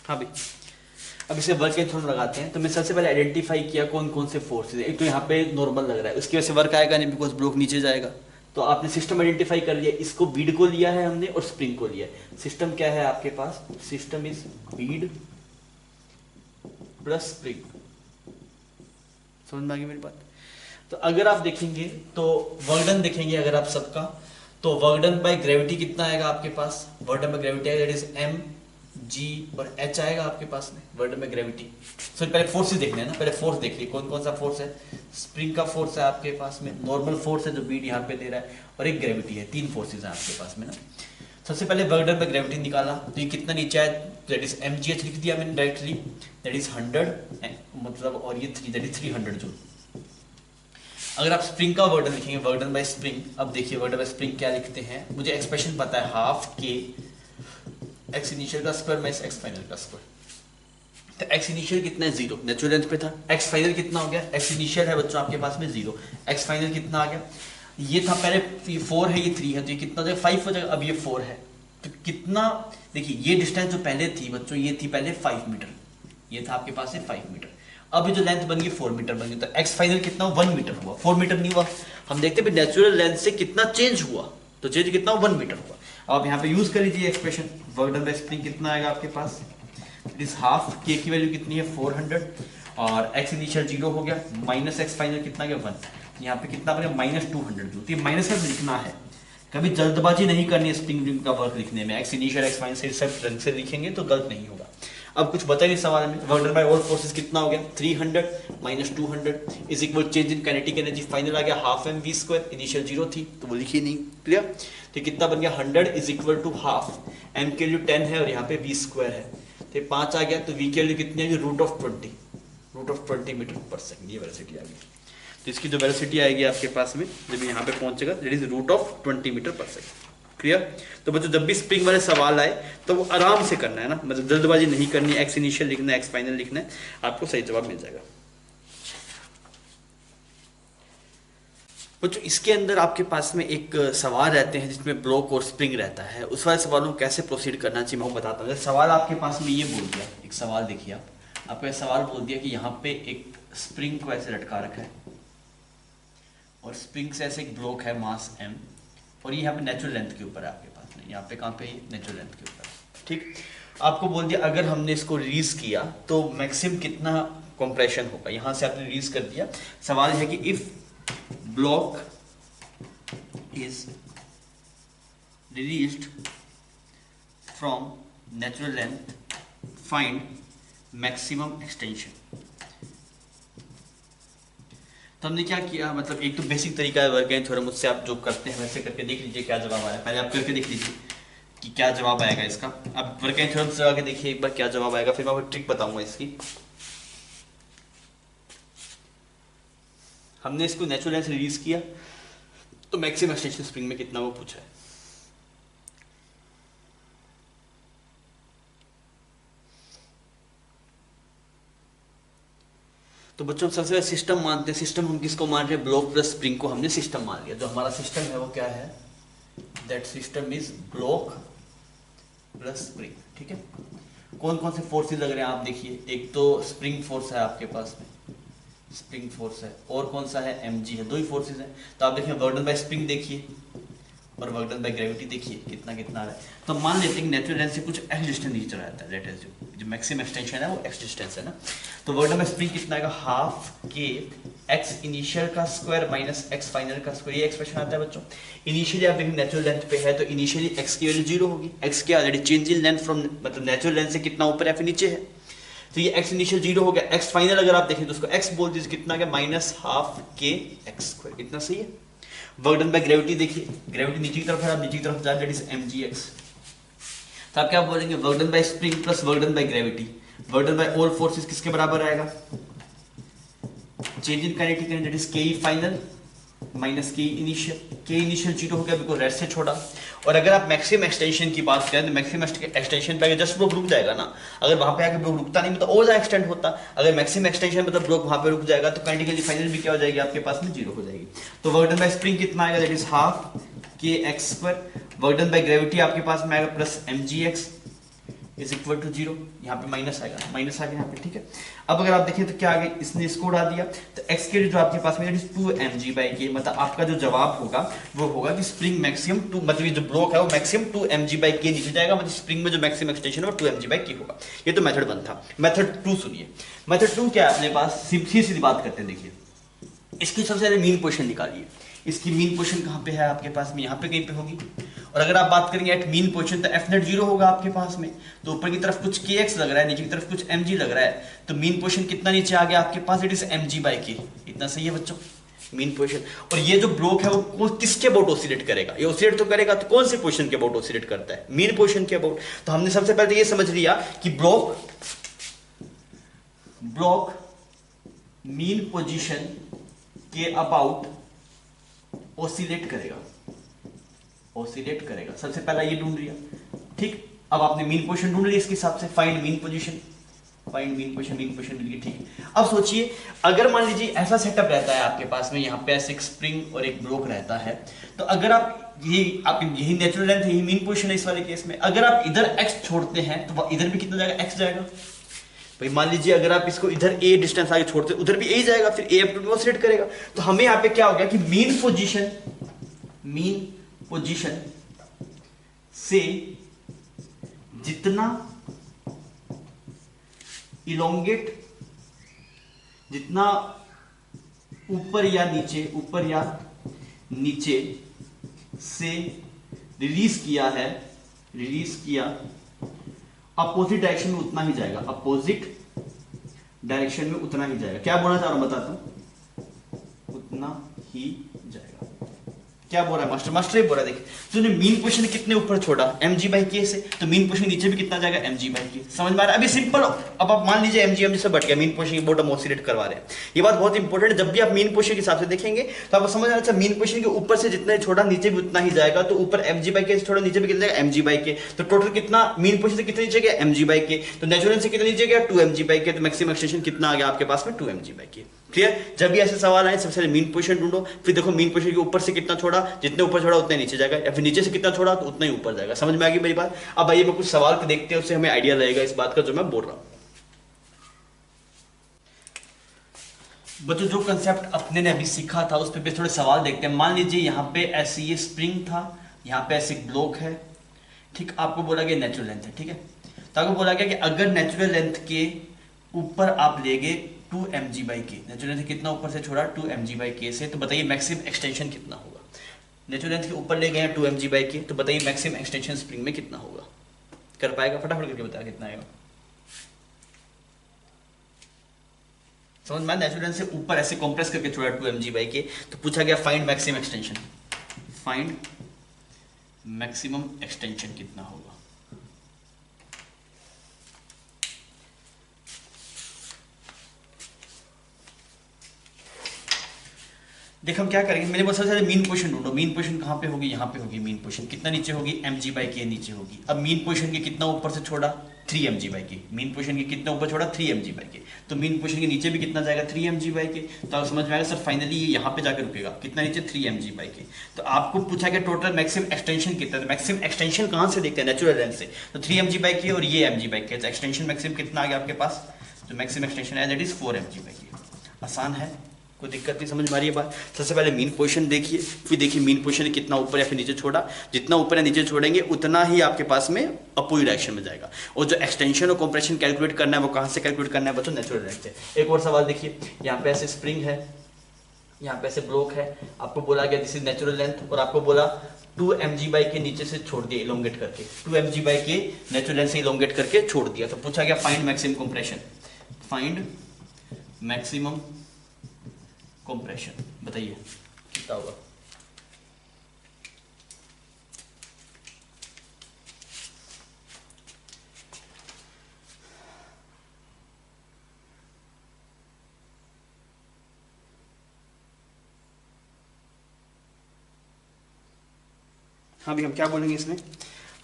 हाँ भाई, अब इसे वर्क एंड थ्योरम लगाते हैं। तो मैं सबसे पहले आइडेंटिफाई किया कौन कौन से फोर्सेज। एक तो यहाँ पे नॉर्मल लग रहा है, उसकी वजह से वर्क आएगा नहीं, बिकॉज ब्लॉक नीचे जाएगा। तो आपने सिस्टम आइडेंटिफाई कर लिया, इसको बीड को लिया है हमने और स्प्रिंग को लिया है। सिस्टम क्या है आपके पास, system is bead plus spring. समझ में आ गई मेरी बात। तो अगर आप देखेंगे तो वर्क डन देखेंगे अगर आप सबका, तो वर्क डन बाय ग्रेविटी कितना आएगा आपके पास, वर्क डन बाय ग्रेविटी आएगा दैट इज m g और h आएगा आपके पास में वर्क डन बाय ग्रेविटी। सो पहले फोर्सेस देखने हैं ना, पहले फोर्स देख लिए कौन कौन सा फोर्स है। स्प्रिंग का फोर्स है आपके पास में, नॉर्मल फोर्स है जो बीड यहाँ पे दे रहा है, और एक ग्रेविटी है। तीन फोर्सेज हैं आपके पास में ना। सबसे पहले वर्क डन बाय ग्रेविटी निकाला, तो ये कितना नीचे है, दैट इज mgh लिख दिया मैंने डायरेक्टली, दैट इज 100 मतलब, और ये 3 दैट इज 300 जूल। अगर आप स्प्रिंग का वर्क डन लिखेंगे, वर्क डन बाय स्प्रिंग, अब देखिए वर्क डन बाय स्प्रिंग क्या लिखते हैं, मुझे एक्सप्रेशन पता है, हाफ के एक्स इनिशियल का स्क्वायर माइनस एक्स फाइनल का स्क्वायर। तो एक्स इनिशियल कितना है 0, नेचुरल लेंथ पे था। एक्स फाइनल कितना हो गया, एक्स इनिशियल है बच्चों आपके पास में 0, एक्स फाइनल कितना आ गया, ये था पहले, ये 4 है, ये 3 है, तो ये कितना हो जाएगा 5 हो जाएगा। अब ये 4 है तो कितना, देखिए ये डिस्टेंस जो पहले थी बच्चों, ये थी पहले 5 मीटर, ये था आपके पास है 5 मीटर। अब जो लेंथ बन गई 4 मीटर बन गई, तो एक्स फाइनल कितना 1 मीटर हुआ, 4 मीटर नहीं हुआ। हम देखते हैं नेचुरल लेंथ से कितना चेंज हुआ, तो चेंज कितना 1 मीटर हुआ। अब यहाँ पे यूज कर लीजिए expression, work done bye spring कितना आएगा आपके पास, इट इज हाफ, के की वैल्यू कितनी है 400, और एक्स इनिशियल 0 हो गया, माइनस एक्स फाइनल कितना गया 1, यहाँ पे कितना बनेगा -200 जूल। तो ये माइनस का लिखना है, कभी जल्दबाजी नहीं करनी स्प्रिंग का वर्क लिखने में, एक्स इनिशियल एक्स फाइनल से सब रंग से लिखेंगे तो गलत नहीं होगा। अब कुछ बता नहीं सवाल में, work done by all forces कितना हो गया 300 minus 200 is equal change in kinetic energy, final आ गया half M we square, initial 0 थी तो वो लिखी नहीं, क्लियर। तो कितना बन गया 100 is equal to half, m के वैल्यू 10 है और यहाँ पे वी स्क्वायर है, तो 5 आ गया, तो वी की वैल्यू कितनी आएगी root of 20 metre per second, ये वेलोसिटी आ गई। तो इसकी जो वेलोसिटी आएगी आपके पास में जब यहाँ पे पहुंचेगा that is root of 20 metre per second, clear. तो बच्चों जब भी स्प्रिंग वाले सवाल आए तो वो आराम से करना है ना, मतलब जल्दबाजी नहीं करनी, एक्स इनिशियल लिखना है एक्स फाइनल लिखना है, आपको सही जवाब मिल जाएगा। बच्चों इसके अंदर आपके पास में एक सवाल रहते हैं जिसमें ब्लॉक और स्प्रिंग रहता है, उस वाले सवालों को कैसे प्रोसीड करना चाहिए मैं बताता हूँ। सवाल आपके पास में ये बोल दिया, एक सवाल देखिए आपको एक सवाल बोल दिया कि यहाँ पे एक स्प्रिंग को ऐसे लटका रखा है और स्प्रिंग से ऐसे एक ब्लॉक है मास m और ये यहाँ पे नेचुरल लेंथ के ऊपर है आपके पास में, यहाँ पे कहाँ पे नेचुरल लेंथ के ऊपर, ठीक। आपको बोल दिया अगर हमने इसको रिलीज किया तो मैक्सिमम कितना कंप्रेशन होगा, यहाँ से आपने रिलीज कर दिया। सवाल है कि if block is released from natural length find maximum extension. तो हमने क्या किया, मतलब एक तो बेसिक तरीका है वर्क थ्योरम, मुझसे आप जो करते हैं वैसे करके देख लीजिए क्या जवाब आया, पहले आप करके देख लीजिए कि क्या जवाब आएगा इसका। अब वर्क थ्योरम से आके देखिए एक बार क्या जवाब आएगा, फिर मैं आपको ट्रिक बताऊंगा इसकी। हमने इसको नेचुरल लेंथ से रिलीज किया तो मैक्सिमम एक्सटेंशन स्प्रिंग में कितना वो पूछा है। तो बच्चों सबसे पहले सिस्टम मानते हैं, सिस्टम हम किसको मान रहे हैं, ब्लॉक प्लस स्प्रिंग को हमने सिस्टम मान लिया। जो हमारा सिस्टम है वो क्या है, that system is block plus spring, ठीक है। कौन कौन से फोर्सेस लग रहे हैं आप देखिए, एक तो स्प्रिंग फोर्स है आपके पास में, स्प्रिंग फोर्स है, और कौन सा है mg है, दो ही फोर्सेस हैं। तो आप देखिए वर्क डन बाय स्प्रिंग देखिए और वर्क डन बाय ग्रेविटी देखिए कितना कितना आ रहा है। तो मान लेते हैं कि नेचुरल लेंथ से कुछ एक्स डिस्टेंस नीचे चला जाता है, लेट अस जो मैक्सिमम एक्सटेंशन है वो एक्स डिस्टेंस है ना। तो वर्क डन बाय स्प्रिंग कितना आएगा, हाफ के एक्स इनिशियल का स्क्वायर माइनस एक्स फाइनल का स्क्वायर, ये एक्सप्रेशन आता है बच्चों। इनिशियली आप देखिए नेचुरल लेंथ पे है तो इनिशियली एक्स की वैल्यू 0 होगी, एक्स क्या already change in length from, मतलब नेचुरल लेंथ से कितना ऊपर है फिर नीचे है, तो ये x इनिशियल 0 हो गया। x फाइनल अगर आप देखें तो उसको x बोल दीजिए, कितना गया माइनस हाफ के एक्स स्क्वायर, इतना सही है। वर्क डन बाय ग्रेविटी देखिए, ग्रेविटी नीचे की तरफ है, आप नीचे की तरफ जाए दैट इज mgx। तो आप क्या बोलेंगे, work done bye spring plus work done by gravity, work done by all forces किसके बराबर आएगा, change in kinetic energy that is के फाइनल माइनस के इनिशियल, के इनिशियल 0 हो गया बिकॉज रेस्ट से छोड़ा। और अगर आप मैक्सिमम एक्सटेंशन की बात करें तो मैक्सिमम एक्सटेंशन पे आगे जस्ट ब्लॉक रुक जाएगा ना, अगर वहां पे आके ब्लॉक रुकता नहीं मतलब और ज्यादा एक्सटेंड होता, अगर मैक्सिमम एक्सटेंशन मतलब ब्लॉक वहां पे रुक जाएगा तो काइनेटिकली फाइनल भी क्या हो जाएगी आपके पास में 0 हो जाएगी। तो वर्क डन बाय स्प्रिंग कितना आएगा, दैट इज हाफ के x square, work done by gravity आपके पास में आएगा plus mgx is equal to 0, यहाँ पे माइनस आएगा, माइनस आ गया यहाँ पे, ठीक है। अब अगर आप देखें तो क्या आ गया, इसने इसको उड़ा दिया तो x के जो आपके पास में 2mg/k, मतलब आपका जो जवाब होगा वो होगा कि स्प्रिंग मैक्सिमम 2, मतलब ये जो ब्लॉक है वो मैक्सिमम 2mg/k नीचे जाएगा, मतलब स्प्रिंग में जो मैक्सिमम एक्सटेंशन है वो 2mg/k होगा। ये तो मेथड 1 था। मेथड 2 सुनिए, मेथड 2 क्या है अपने पास, सीधी बात करते हैं। देखिए इसकी सबसे पहले मीन पोजीशन निकालिए, इसकी मीन पोजीशन कहाँ पे है आपके पास में, यहाँ पे कहीं पे होगी। और अगर आप बात करेंगे एट मीन पोजीशन तो एफ नेट 0 होगा आपके पास में, तो ऊपर की तरफ कुछ kx लग रहा है, नीचे की तरफ कुछ mg लग रहा है, तो मीन पोजीशन कितना नीचे आ गया आपके पास, इट इज mg/k, इतना सही है बच्चों मीन पोजीशन। और ये जो ब्लॉक है वो किसके अबाउट ऑसिलेट करेगा, ये ऑसिलेट तो करेगा तो कौन से पोजीशन के अबाउट ऑसिलेट करता है, मीन पोजीशन के अबाउट। तो हमने सबसे पहले ये समझ लिया कि ब्लॉक मीन पोजीशन के अबाउट ऑसिलेट करेगा, सबसे पहला ये ढूंढ लिया, ठीक। अब आपने मीन पोजीशन ढूंढ लिया, इसके हिसाब से फाइंड मीन पोजीशन ढूंढ ली, ठीक। अब सोचिए अगर मान लीजिए ऐसा सेटअप रहता है आपके पास में, यहाँ पे ऐसे एक स्प्रिंग और एक ब्लॉक रहता है, तो अगर आप यही नेचुरल लेंथ यही मीन पोजीशन है इस वाले केस में, अगर आप इधर x छोड़ते हैं तो इधर भी कितना जाएगा, x जाएगा। भाई मान लीजिए अगर आप इसको इधर a डिस्टेंस आगे छोड़ते उधर भी a जाएगा, फिर a अप टू ऑसिलेट करेगा। तो हमें यहाँ पे क्या हो गया कि मीन पोजीशन से जितना इलोंगेट, जितना ऊपर या नीचे से रिलीज किया अपोजिट डायरेक्शन में उतना ही जाएगा, अपोजिट डायरेक्शन में उतना ही जाएगा। क्या बोलना चाह रहा हूं बताता हूं, उतना ही जाएगा। क्या बोल रहा है मास्टर? मास्टर ये बोल रहा है, देखिए तूने मीन पोजीशन कितने ऊपर छोड़ा mg/k से, तो मीन पोजीशन नीचे भी कितना जाएगा mg/k। समझ में आ रहा है? अभी सिंपल। अब आप मान लीजिए mg से बढ़ गया, मीन पोजीशन की बॉटम ऑसिलेट करवा रहे हैं। ये बात बहुत इंपॉर्टेंट है, जब भी आप मीन पोजीशन के हिसाब से देखेंगे तो आपको समझ आ रहा है मीन पोजीशन के ऊपर से जितना छोड़ा नीचे भी उतना ही जाएगा, तो ऊपर mg/k से छोड़ा नीचे भी कितना जाएगा mg/k। तो टोटल कितना मीन पोजीशन से कितना नीचे गया mg/k, तो नेचुरल से कितना नीचे गया 2mg/k, तो मैक्सिमम एक्सटेंशन कितना आ गया आपके पास में 2mg/k। क्लियर? जब भी ऐसे सवाल आए सबसे पहले मीन पोजीशन ढूंढो, फिर देखो मीन पोजीशन के ऊपर से कितना छोड़ा, जितने ऊपर छोड़ा उतने नीचे जाएगा, या फिर नीचे से कितना छोड़ा तो उतना ही ऊपर जाएगा। समझ में आ गई मेरी बात? अब आइए मैं कुछ सवाल को देखते हैं, उससे हमें आइडिया लगेगा इस बात का जो मैं बोल रहा हूं। बच्चों जो कंसेप्ट अपने ने अभी सीखा था उस पर थोड़े सवाल देखते हैं। मान लीजिए यहाँ पे ऐसे ये स्प्रिंग था, यहाँ पे ऐसे ब्लॉक है, ठीक। आपको बोला गया नेचुरल लेंथ है, ठीक है। तो आपको बोला गया कि अगर नेचुरल लेंथ के ऊपर आप लेंगे 2mg/k, नेचुरल लेंथ कितना ऊपर से छोड़ा 2mg/k से, तो बताइए मैक्सिमम एक्सटेंशन कितना होगा। नेचुरल लेंथ के ऊपर ले गए हैं 2mg/k, तो बताइए मैक्सिमम एक्सटेंशन स्प्रिंग में कितना होगा। कर पाएगा? फटाफट करके बता कितना आएगा। समझ में? नेचुरल लेंथ से ऊपर ऐसे कंप्रेस करके छोड़ा 2mg/k, तो पूछा गया find maximum extension, find maximum extension कितना होगा। देखो हम क्या करेंगे, मैंने बहुत सारे मीन पोजीशन ढूंढो। मीन पोजीशन कहाँ पे होगी? यहाँ पे होगी मीन पोजीशन। कितना नीचे होगी? mg/k नीचे होगी। अब मीन पोजीशन के कितना ऊपर से छोड़ा 3mg/k, मीन पोजीशन के कितना ऊपर छोड़ा 3mg/k, तो मीन पोजीशन के नीचे भी कितना जाएगा 3mg/k। तो आप समझ में आएगा सर फाइनली ये यहाँ पे जाकर रुकेगा, कितना नीचे 3mg/k। तो आपको पूछा गया टोटल मैक्सिमम एक्सटेंशन कितना, तो मैक्सिमम एक्सटेंशन कहाँ से देखते हैं? नेचुरल लेंथ से। तो 3mg/k और ये mg/k, तो एक्सटेंशन मैक्सिमम कितना आ गया आपके पास? तो मैक्सिमम एक्सटेंशन है दैट इज 4mg/k। आसान है, कोई दिक्कत नहीं। समझ में आ रही है बात? सबसे पहले मीन पोजीशन देखिए, फिर देखिए मीन पोजीशन ने कितना ऊपर या फिर नीचे छोड़ा। जितना ऊपर या नीचे छोड़ेंगे उतना ही आपके पास में अपोजिट डायरेक्शन में जाएगा। और जो एक्सटेंशन और कंप्रेशन कैलकुलेट करना है वो कहाँ से कैलकुलेट करना है बच्चों? नेचुरल लेंथ से। एक और सवाल देखिए, यहाँ पे ऐसे स्प्रिंग है, यहाँ पे ऐसे ब्लॉक है, आपको बोला गया दिस इज नेचुरल लेंथ, और आपको बोला 2mg/k नीचे से छोड़ दिया इलोंगेट करके, 2mg/k नेचुरल लेंथ से इलोंगेट करके छोड़ दिया। तो पूछा गया find maximum compression, find maximum compression, बताइए कितना होगा। हाँ भी हम क्या बोलेंगे इसमें?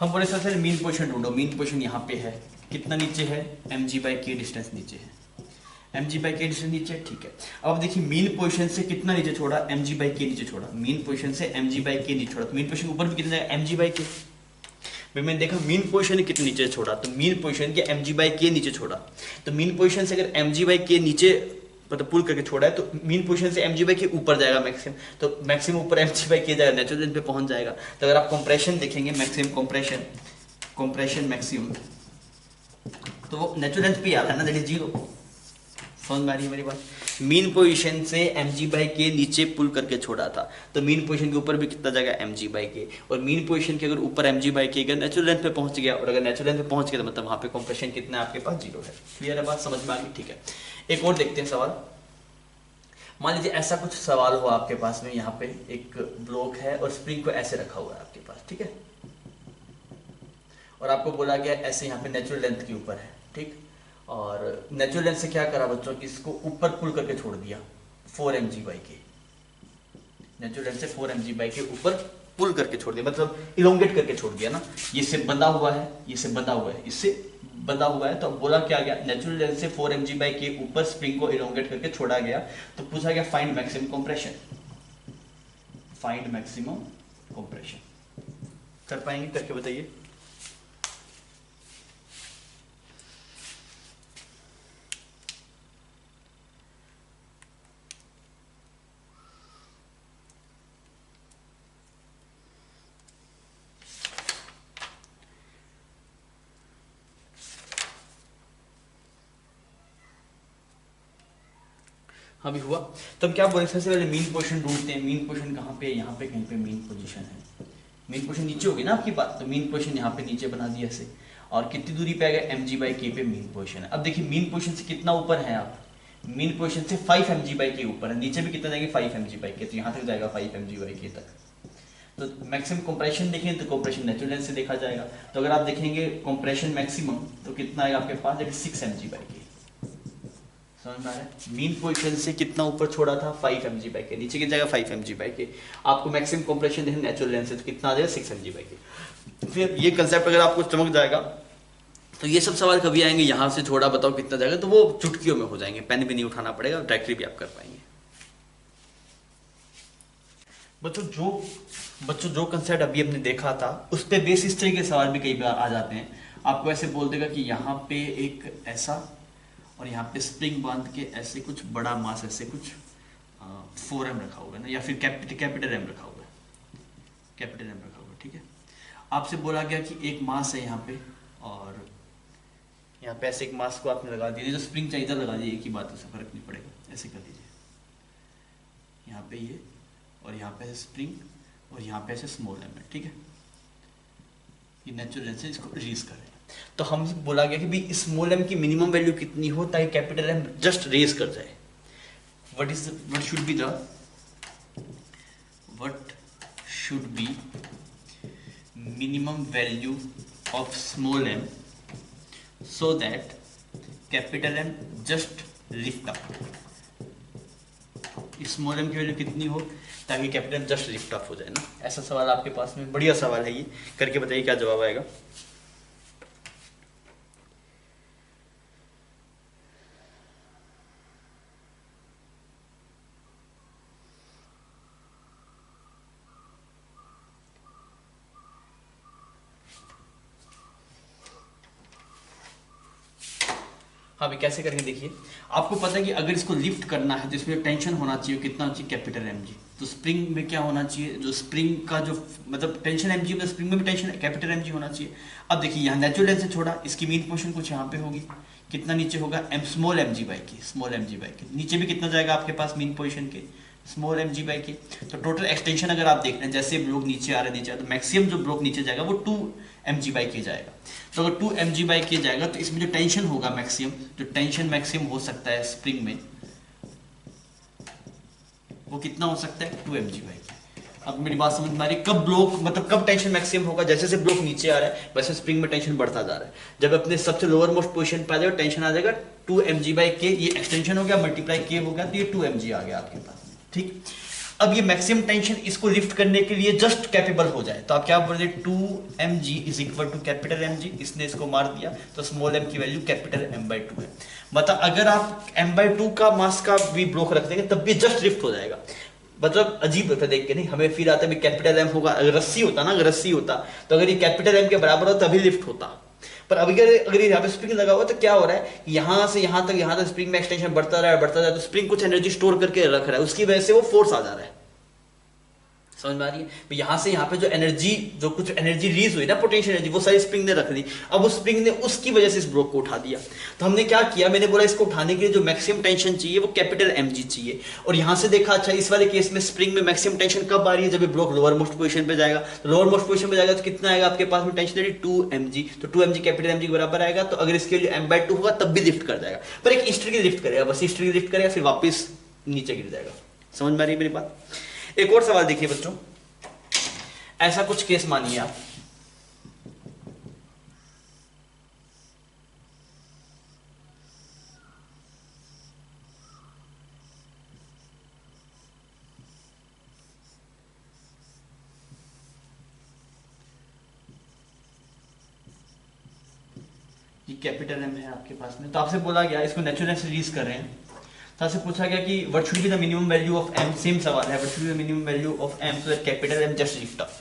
हम बोले सबसे मीन पोजीशन ढूंढो। मीन पोजीशन यहाँ पे है, कितना नीचे है? mg/k डिस्टेंस नीचे है, mg/k डिस्टेंस नीचे, ठीक है। अब देखिए मीन पोजीशन से कितना नीचे छोड़ा? mg/k नीचे छोड़ा। मीन पोजीशन से mg/k नीचे छोड़ा, तो मीन पोजीशन ऊपर भी कितना जाएगा? mg/k। भाई मैंने देखा मीन पोजीशन कितने नीचे छोड़ा, तो मीन पोजीशन के mg/k नीचे छोड़ा। तो मीन पोजीशन से अगर mg/k नीचे मतलब पुल करके छोड़ा है, तो मीन पोजीशन से mg/k ऊपर जाएगा मैक्सिमम, तो मैक्सिमम ऊपर mg/k जाएगा, नेचुरल लेंथ पे पहुंच जाएगा। तो अगर आप कंप्रेशन देखेंगे, मैक्सिमम कंप्रेशन मैक्सिमम, तो वो नेचुरल लेंथ पे आता है ना, दैट इज 0। समझ में आ रही है मेरी बात? मीन पोजीशन से mg/k नीचे पुल करके छोड़ा था, तो मीन पोजीशन के ऊपर भी कितना जाएगा? mg/k। और मीन पोजीशन के अगर ऊपर mg/k अगर नेचुरल लेंथ पे पहुंच गया, और अगर नेचुरल लेंथ पे पहुंच गया तो मतलब वहां पे कंप्रेशन कितना है आपके पास? 0 है। क्लियर है बात? समझ में आ गई? ठीक है। एक और देखते हैं सवाल। मान लीजिए ऐसा कुछ सवाल हो आपके पास में, यहाँ पे एक ब्लॉक है और स्प्रिंग को ऐसे रखा हुआ है आपके पास, ठीक है, और आपको बोला गया ऐसे यहाँ पे नेचुरल लेंथ के ऊपर है, ठीक। और नेचुरल लेंथ से क्या करा बच्चों कि इसको ऊपर पुल करके छोड़ दिया 4mg/k, नेचुरल लेंथ से 4mg/k ऊपर पुल करके छोड़ दिया, मतलब इलोंगेट करके छोड़ दिया ना। ये से बंधा हुआ है, ये से बंधा हुआ है, इससे बंधा हुआ है, तो बोला क्या गया? नेचुरल लेंथ से 4mg/k ऊपर स्प्रिंग को इलोंगेट करके छोड़ा गया। तो पूछा गया find maximum compression, find maximum compression. कर पाएंगे? करके बताइए। हाँ भी हुआ। तो हम क्या बोले? सबसे पहले मीन पोजीशन ढूंढते हैं। मीन पोजीशन कहाँ पे है? यहाँ पे कहीं पे मीन पोजीशन है। मेन पोजीशन नीचे होगी ना आपकी बात, तो मेन पोजीशन यहाँ पे नीचे बना दिया ऐसे, और कितनी दूरी पे आएगा mg/k पे मेन पोजीशन है। अब देखिए मेन पोजीशन से कितना ऊपर है आप, मेन पोजीशन से 5 mg/k ऊपर है, नीचे भी कितना जाएंगे 5 mg/k, तो यहाँ तक जाएगा 5 mg/k तक। तो मैक्सिमम कंप्रेशन देखें तो कंप्रेशन नेचुरल लेंथ से देखा जाएगा, तो अगर आप देखेंगे कंप्रेशन मैक्सिमम तो कितना आएगा आपके पास, दैट इज 6 mg/k। समझ में आ रहा है, मीन पोजीशन से कितना ऊपर छोड़ा था 5 mg/k, नीचे की जगह 5 mg/k। आपको मैक्सिमम कंप्रेशन देखें नेचुरल लेंथ से तो कितना आ जाएगा 6 mg/k। फिर ये कंसेप्ट अगर आपको चमक जाएगा तो ये सब सवाल कभी आएंगे, यहाँ से छोड़ा बताओ कितना जाएगा, तो वो चुटकियों में हो जाएंगे, पेन भी नहीं उठाना पड़ेगा, डायरेक्टली भी आप कर पाएंगे। बच्चों जो कंसेप्ट अभी हमने देखा था उस पे बेस इस तरह के सवाल भी कई बार आ जाते हैं। आपको ऐसे बोल देगा कि यहाँ पे एक ऐसा और यहाँ पे स्प्रिंग बांध के ऐसे कुछ बड़ा मास ऐसे कुछ 4m रखा हुआ है ना, या फिर कैपिटल M रखा हुआ है, कैपिटल M रखा हुआ है, ठीक है। आपसे बोला गया कि एक मास है यहाँ पे, और यहाँ पे ऐसे एक मास को आपने लगा दिया, जो स्प्रिंग चाहिए था लगा दिया, एक ही बात है, फर्क नहीं पड़ेगा, ऐसे कर लीजिए। यहाँ पे ये और यहाँ पे ऐसे स्प्रिंग और यहाँ पे ऐसे स्मॉल m है, ठीक है। ये नेचुरल लेंथ से इसको रिलीज कर रहे हैं। तो हम बोला गया कि भाई स्मॉल m की मिनिमम वैल्यू कितनी हो ताकि कैपिटल M जस्ट रेज कर जाए। What should be minimum value of small m so that capital M just lift up। Small m की वैल्यू कितनी हो ताकि capital M just lift up हो जाए ना। ऐसा सवाल आपके पास में, बढ़िया सवाल है ये, करके बताइए क्या जवाब आएगा। हाँ भाई कैसे करेंगे देखिए, आपको पता है कि अगर इसको लिफ्ट करना है तो इसमें टेंशन होना चाहिए, कितना चाहिए कैपिटल mg। तो स्प्रिंग में क्या होना चाहिए, जो स्प्रिंग का जो मतलब टेंशन mg में, स्प्रिंग में भी टेंशन कैपिटल mg होना चाहिए। अब देखिए यहाँ नेचुरल लेंथ से छोड़ा, इसकी मीन पोजीशन कुछ यहाँ पे होगी, कितना नीचे होगा स्मॉल mg/k, नीचे भी कितना जाएगा आपके पास मीन पोजीशन के स्मॉल mg/k। तो टोटल एक्सटेंशन अगर आप देख रहे हैं जैसे ब्लॉक नीचे आ रहा है, तो मैक्सिमम जो ब्लॉक नीचे जाएगा वो 2 mg/k जाएगा। तो अगर 2 mg/k जाएगा तो इसमें जो टेंशन होगा मैक्सिमम, जो टेंशन मैक्सिमम हो सकता है स्प्रिंग में, वो कितना हो सकता है 2 mg/k। अब मेरी बात समझ में आ रही है, कब ब्लॉक मतलब कब टेंशन मैक्सिमम होगा, जैसे जैसे ब्लॉक नीचे आ रहा है वैसे स्प्रिंग में टेंशन बढ़ता जा रहा है। जब अपने सबसे लोअर मोस्ट पोजीशन पे आ जाएगा टेंशन आ जाएगा 2 mg/k, ये एक्सटेंशन हो गया मल्टीप्लाई k हो गया, तो ये 2 mg आ गया आपके पास, ठीक। अब ये मैक्सिमम टेंशन इसको लिफ्ट करने के लिए जस्ट कैपेबल हो जाए तो आप क्या बोल रहे 2 mg is equal to capital mg, इसने इसको मार दिया तो स्मॉल m की वैल्यू कैपिटल m/2 है। मतलब अगर आप m/2 का मास का भी ब्लॉक रख देंगे तब भी जस्ट लिफ्ट हो जाएगा। मतलब अजीब लगता है देख के, नहीं हमें फील आता है कैपिटल M होगा, अगर रस्सी होता ना, अगर रस्सी होता तो अगर ये कैपिटल M के बराबर हो तभी लिफ्ट होता, पर अभी अगर यहाँ पे स्प्रिंग लगा हुआ तो क्या हो रहा है, यहाँ से यहाँ तक स्प्रिंग में एक्सटेंशन बढ़ता रहा है, तो स्प्रिंग कुछ एनर्जी स्टोर करके रख रहा है, उसकी वजह से वो फोर्स आ जा रहा है। समझ में आ रही है, तो यहाँ से यहाँ पे जो एनर्जी, जो कुछ एनर्जी रिलीज हुई ना, पोटेंशियल एनर्जी, वो सारी स्प्रिंग ने रख दी। अब उस स्प्रिंग ने उसकी वजह से इस ब्लॉक को उठा दिया। तो हमने क्या किया, मैंने बोला इसको उठाने के लिए जो मैक्सिमम टेंशन चाहिए वो कैपिटल mg चाहिए, और यहाँ से देखा अच्छा इस वाले केस में स्प्रिंग में मैक्सिमम टेंशन कब आ रही है, जब ये ब्लॉक लोअर मोस्ट पोजीशन पे जाएगा। तो लोअर मोस्ट पोजीशन पे जाएगा तो कितना आएगा आपके पास में टेंशन, 2 mg, तो 2 mg कैपिटल mg के बराबर आएगा। तो अगर इसके लिए m/2 होगा तब भी लिफ्ट कर जाएगा, पर एक हिस्ट्री की लिफ्ट करेगा, बस हिस्ट्री की लिफ्ट करेगा फिर वापस नीचे गिर जाएगा। समझ में आ रही है मेरी बात। एक और सवाल देखिए बच्चों, ऐसा कुछ केस मानिए आप, ये कैपिटल M है आपके पास में, तो आपसे बोला गया इसको नेचुरल से रिलीज कर रहे हैं, तो आपसे पूछा गया कि what should be the minimum value of M, same सवाल है, what should be the minimum value of M so that capital M just lift up.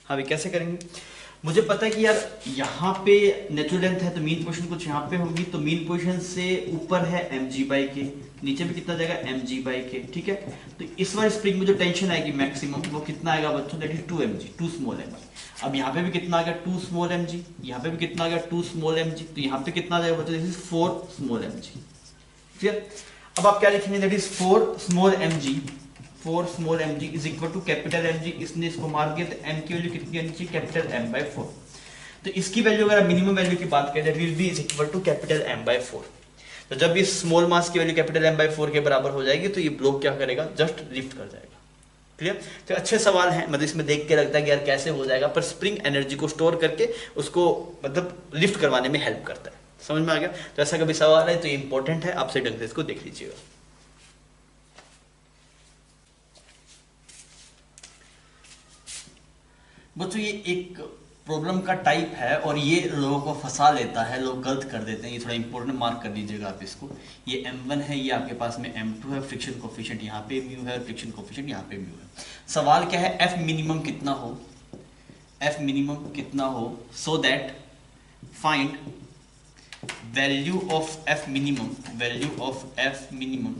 हाँ भाई कैसे करेंगे, मुझे पता है कि यार यहाँ पे नेचुरल लेंथ है तो मीन पोजीशन कुछ यहाँ पे होगी, तो मीन पोजीशन से ऊपर है mg/k, नीचे भी कितना जाएगा mg/k, ठीक है। तो इस बार स्प्रिंग में जो टेंशन आएगी मैक्सिमम वो कितना आएगा बच्चों, that is 2 mg, 2 small mg। अब यहाँ पे भी कितना आ गया 2 स्मॉल mg, यहाँ पे भी कितना आ गया 2 स्मॉल mg, तो यहाँ पे कितना आ जाएगा बच्चों, दिस इज 4 स्मॉल mg, ठीक है। अब आप क्या लिखेंगे, that is 4 small mg, 4 small mg is equal to capital mg, इसने इसको मार दिया तो m की वैल्यू कितनी आनी चाहिए, कैपिटल m/4। तो इसकी वैल्यू अगर मिनिमम वैल्यू की बात करें, that will be is equal to capital m/4। तो जब इस स्मॉल मास की वैल्यू कैपिटल m/4 के बराबर हो जाएगी तो ये ब्लॉक क्या करेगा, जस्ट लिफ्ट कर जाएगा। क्लियर। तो अच्छे सवाल हैं, मतलब इसमें देख के लगता है कि यार कैसे हो जाएगा, पर स्प्रिंग एनर्जी को स्टोर करके उसको मतलब लिफ्ट करवाने में हेल्प करता है। समझ में आ गया। तो ऐसा कभी सवाल है तो ये इंपॉर्टेंट है, आपसे ढंग से इसको देख लीजिएगा। बच्चों ये एक प्रॉब्लम का टाइप है और ये लोगों को फंसा लेता है, लोग गलत कर देते हैं। ये थोड़ा इंपॉर्टेंट मार्क कर लीजिएगा आप इसको। ये m1 है, ये आपके पास में m2 है, फ्रिक्शन कोफिशिएंट यहाँ पे म्यू है, फ्रिक्शन कोफिशिएंट यहाँ पे म्यू है। सवाल क्या है, f मिनिमम कितना हो, f मिनिमम कितना हो, so that find value of f minimum, value of f minimum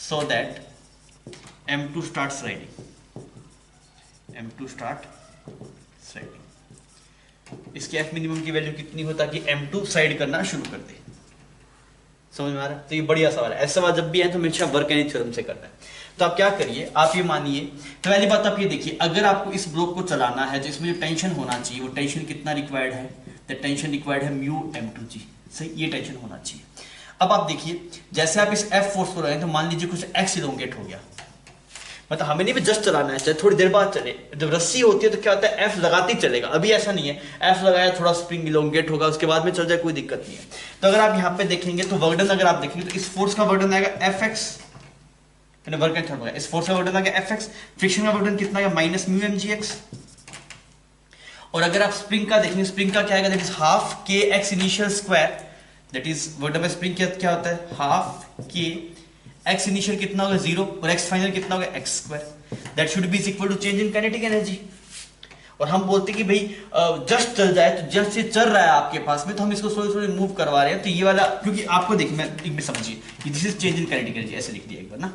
so that m2 starts riding, m2 start siding. इसके f मिनिमम की वैल्यू कितनी हो ताकि m2 साइड करना शुरू कर दे। समझ में आ रहा है। तो ये बढ़िया सवाल है। ऐसा सवाल जब भी है तो हमेशा वर्क एनी थ्योरम से करना है। तो आप क्या करिए, आप ये मानिए, तो पहली बात आप ये देखिए, अगर आपको इस ब्लॉक को चलाना है तो इसमें जो टेंशन होना चाहिए वो टेंशन कितना रिक्वायर्ड है, द टेंशन रिक्वायर्ड है म्यू m2g। सही, ये टेंशन होना चाहिए। अब आप देखिए, जैसे आप इस f फोर्स को लगाएं तो मान लीजिए कुछ x इलोंगेट हो गया, मतलब हमें नहीं भी जस्ट चलाना है, चाहे थोड़ी देर बाद चले। जब रस्सी होती है तो क्या होता है, एफ लगाते ही चलेगा। अभी ऐसा नहीं है, एफ लगाया थोड़ा स्प्रिंग इलोंगेट होगा, उसके बाद में चल जाए, कोई दिक्कत नहीं है। तो अगर आप यहाँ पे देखेंगे तो वर्डन अगर आप देखेंगे तो इस फोर्स का वर्डन आएगा F x, work and third, इस फोर्स का वर्डन आएगा एफ एक्स, फ्रिक्शन का वर्डन कितना आएगा minus mu M g x. और अगर आप स्प्रिंग का देखेंगे, स्प्रिंग का क्या आएगा, दैट इज हाफ के X initial square, that is work done में स्प्रिंग क्या होता है, हाफ के x इनिशियल कितना होगा 0 और x फाइनल कितना होगा x square, that should be equal to change in kinetic energy. और हम बोलते हैं कि भाई जस्ट चल जाए, तो जस्ट से चल रहा है आपके पास में तो हम इसको थोड़ी थोड़ी मूव करवा रहे हैं। तो ये वाला, क्योंकि आपको देखिए मैं एक भी समझिए कि this is change in kinetic energy, ऐसे लिख दिया एक बार ना।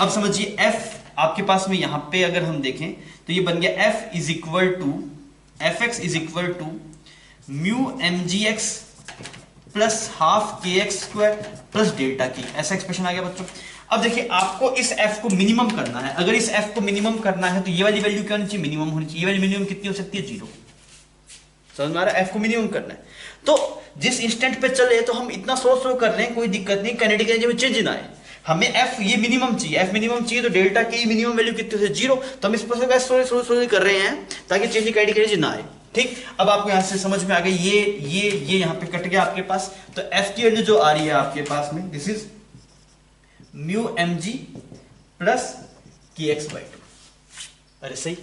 अब समझिए f आपके पास में यहाँ पे अगर हम देखें तो ये बन गया f is equal to F x is equal to mu M g x plus half के एक्स स्क्वायर प्लस डेल्टा की, ऐसा एक्सप्रेशन आ गया बच्चों। अब देखिए आपको इस f को मिनिमम करना है। अगर इस f को मिनिमम करना है तो ये वाली वैल्यू क्या होनी चाहिए, मिनिमम होनी चाहिए। ये वाली मिनिमम कितनी हो सकती है, 0। समझ में आ रहा है, f को मिनिमम करना है। तो जिस इंस्टेंट पे चले तो हम इतना स्लो कर रहे हैं, कोई दिक्कत नहीं, काइनेटिक एनर्जी में चेंज ना आए। हमें f ये मिनिमम चाहिए, f मिनिमम चाहिए तो डेल्टा की मिनिमम वैल्यू कितनी है, 0। तो हम इस प्रोसेस को स्लो कर रहे हैं ताकि चेंज इन काइनेटिक एनर्जी ना आए। ठीक, अब आपको यहां से समझ में आ गई, ये यहां पे कट गया आपके पास। तो f की वैल्यू जो आ रही है आपके पास में, this is mu M g plus k x by 2। अरे सही,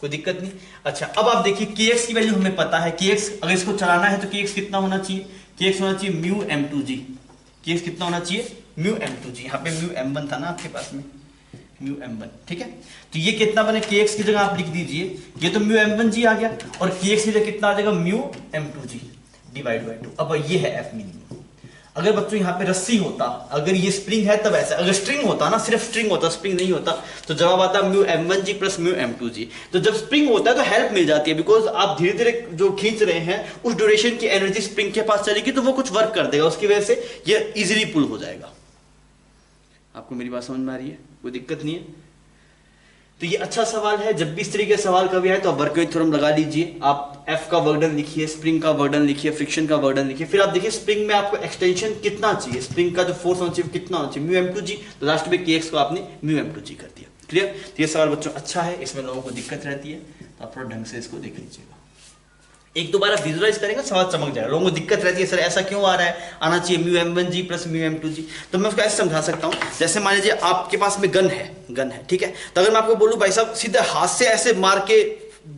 कोई दिक्कत नहीं। अच्छा अब आप देखिए के एक्स की वैल्यू हमें पता है, के एक्स अगर इसको चलाना है तो के एक्स कितना होना चाहिए, के एक्स होना चाहिए म्यू एम टू जी। के एक्स कितना होना चाहिए, म्यू एम टू जी। यहाँ पे म्यू एम वन था ना आपके पास में, म्यू एम वन, ठीक है। तो ये कितना बने, के एक्स की जगह आप लिख दीजिए, ये तो म्यू एम वन जी आ गया, और के एक्स की जगह कितना आ जाएगा, mu M two g divide by 2। अब ये है एफ मिनिमम। अगर बच्चों यहाँ पे रस्सी होता, अगर ये स्प्रिंग है तब ऐसा, अगर स्ट्रिंग होता ना, सिर्फ स्ट्रिंग होता, स्प्रिंग नहीं होता, तो जवाब आता म्यू एम वन जी प्लस म्यू एम टू जी। तो जब स्प्रिंग होता है तो हेल्प मिल जाती है, बिकॉज आप धीरे धीरे जो खींच रहे हैं उस ड्यूरेशन की एनर्जी स्प्रिंग के पास चलेगी तो वो कुछ वर्क कर देगा, उसकी वजह से ये इजिली पुल हो जाएगा। आपको मेरी बात समझ में आ रही है, कोई दिक्कत नहीं है। तो ये अच्छा सवाल है। जब भी इस तरीके का सवाल कभी आए तो आप वर्क थ्योरम लगा लीजिए। आप एफ का वर्डन लिखिए, स्प्रिंग का वर्डन लिखिए, फ्रिक्शन का वर्डन लिखिए, फिर आप देखिए स्प्रिंग में आपको एक्सटेंशन कितना चाहिए, स्प्रिंग का जो फोर्स होना चाहिए कितना होना चाहिए, म्यू एम टू जी। तो लास्ट में के एक्स को आपने म्यू एम टू जी कर दिया। क्लियर। तो ये सवाल बच्चों अच्छा है, इसमें लोगों को दिक्कत रहती है, तो आप थोड़ा ढंग से इसको देख लीजिएगा। एक दो बार विजुअलाइज करेंगे सवाल चमक जाएगा। लोगों को दिक्कत रहती है, सर ऐसा क्यों आ रहा है, आना चाहिए म्यू एम वन जी प्लस म्यू एम टू जी। तो मैं उसको ऐसे समझा सकता हूँ, जैसे मान लीजिए आपके पास में गन है, ठीक है। तो अगर मैं आपको बोलूँ भाई साहब सीधे हाथ से ऐसे मार के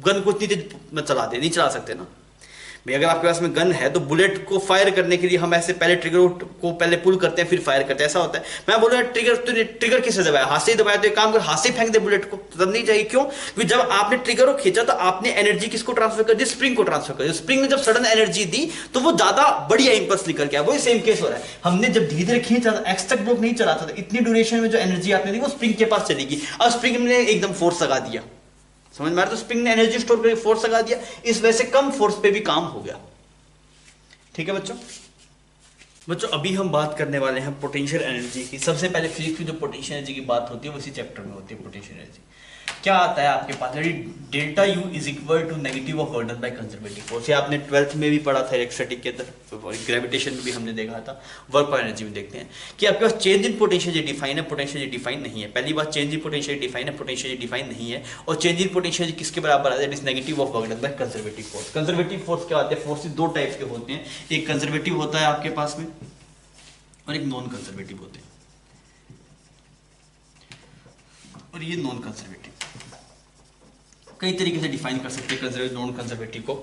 गन को इतनी तेज चला दे, नहीं चला सकते ना। भाई अगर आपके पास में गन है तो बुलेट को फायर करने के लिए हम ऐसे पहले ट्रिगर को पहले पुल करते हैं फिर फायर करते हैं, ऐसा होता है। मैं बोल रहा ट्रिगर किससे दबाया, हाथ से ही दबाया, तो एक काम कर हाथ से फेंक दे बुलेट को, तब नहीं जाएगी। क्यों? क्योंकि जब आपने ट्रिगर को खींचा तो आपने एनर्जी किसको ट्रांसफर कर दी, स्प्रिंग को ट्रांसफर कर दी। स्प्रिंग ने जब सडन एनर्जी दी तो वो ज्यादा बढ़िया इंपल्स निकल के आया। वही सेम केस हो रहा है, हमने जब धीरे धीरे खींचा एक्स तक ब्लॉक नहीं चलाता था, इतनी ड्यूरेशन में जो एनर्जी आपने दी वो स्प्रिंग के पास चलेगी। अब स्प्रिंग ने एकदम फोर्स लगा दिया, समझ में आ रहा है? तो स्प्रिंग ने एनर्जी स्टोर करके फोर्स लगा दिया, इस वजह से कम फोर्स पे भी काम हो गया। ठीक है बच्चों अभी हम बात करने वाले हैं पोटेंशियल एनर्जी की। सबसे पहले फिजिक्स की जो पोटेंशियल एनर्जी की बात होती है वो इसी चैप्टर में होती है। पोटेंशियल एनर्जी क्या आता है आपके पास, delta you is equal to negative of work done by conservative force. ये आपने 12th में भी पढ़ा था, इलेक्ट्रोस्टैटिक के अंदर, ग्रेविटेशन में भी हमने देखा था। वर्क और एनर्जी में देखते हैं कि आपके पास चेंज इन पोटेंशियल डिफाइन है, पोटेंशियल डिफाइन नहीं है। पहली बात, चेंज इन पोटेंशियल डिफाइन है, पोटेंशियल डिफाइन नहीं है। और चेंज इन पोटेंशियल किसके बराबर आता है, it is negative of work done by conservative force. Conservative force क्या होते हैं, फोर्सेस दो टाइप के होते हैं, एक कंजर्वेटिव होता है आपके पास में और एक नॉन कंजर्वेटिव होते हैं। और ये नॉन कंजर्वेटिव कई तरीके से डिफाइन कर सकते हैं कंजर्वेटिव नॉन कंजर्वेटिव को।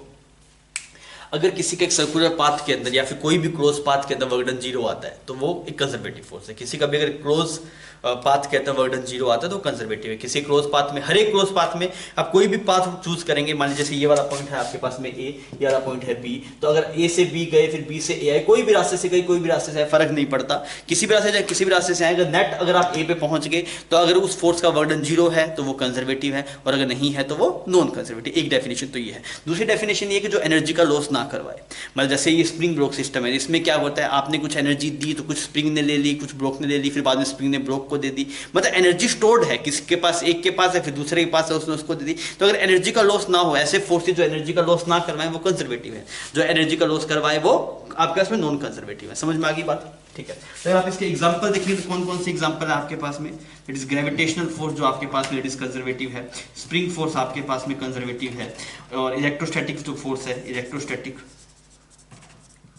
अगर किसी के एक सर्कुलर पाथ के अंदर या फिर कोई भी क्लोज पाथ के अंदर वर्क डन 0 आता है तो वो एक कंजर्वेटिव फोर्स है। किसी का भी अगर क्लोज पाथ के अंदर वर्क डन 0 आता है तो कंजर्वेटिव है। किसी क्लोज पाथ में, हर एक क्लोज पाथ में आप कोई भी पाथ चूज करेंगे, मान लीजिए जैसे ये वाला पॉइंट है आपके पास में ए, ये वाला पॉइंट है बी, तो अगर ए से बी गए फिर बी से ए आए, कोई भी रास्ते से गए कोई भी रास्ते से आए, फर्क नहीं पड़ता, किसी भी रास्ते से किसी भी रास्ते से आएगा नेट, अगर आप ए पे पहुंच गए तो अगर उस फोर्स का वर्क डन 0 है तो वो कंजर्वेटिव है और अगर नहीं है तो वो नॉन कंजर्वेटिव। एक डेफिनेशन तो ये है। दूसरी डेफिनेशन ये कि जो एनर्जी का लॉस ना करवाए। मतलब जैसे ये स्प्रिंग ब्लॉक सिस्टम है, इसमें क्या होता है, आपने कुछ एनर्जी दी तो कुछ स्प्रिंग ने ले ली, कुछ ब्लॉक ने ले ली, फिर बाद में स्प्रिंग ने ब्लॉक को दे दी। मतलब एनर्जी स्टोर्ड है, किसी के पास, एक के पास है फिर दूसरे के पास है, उसने उसको दे दी। तो अगर एनर्जी का लॉस ना हो, ऐसे फोर्सेस जो एनर्जी का लॉस ना करवाए वो कंजर्वेटिव है, जो एनर्जी का लॉस करवाए वो आपके पास में नॉन कंजर्वेटिव है। समझ में आ गई बात? ठीक है। तो अगर आप इसके एग्जांपल देखेंगे तो कौन कौन से एग्जांपल है आपके पास में, इट इज ग्रेविटेशनल फोर्स जो आपके पास में इट इज कंजर्वेटिव है, स्प्रिंग फोर्स आपके पास में कंजर्वेटिव है, और इलेक्ट्रोस्टैटिक जो फोर्स है, इलेक्ट्रोस्टैटिक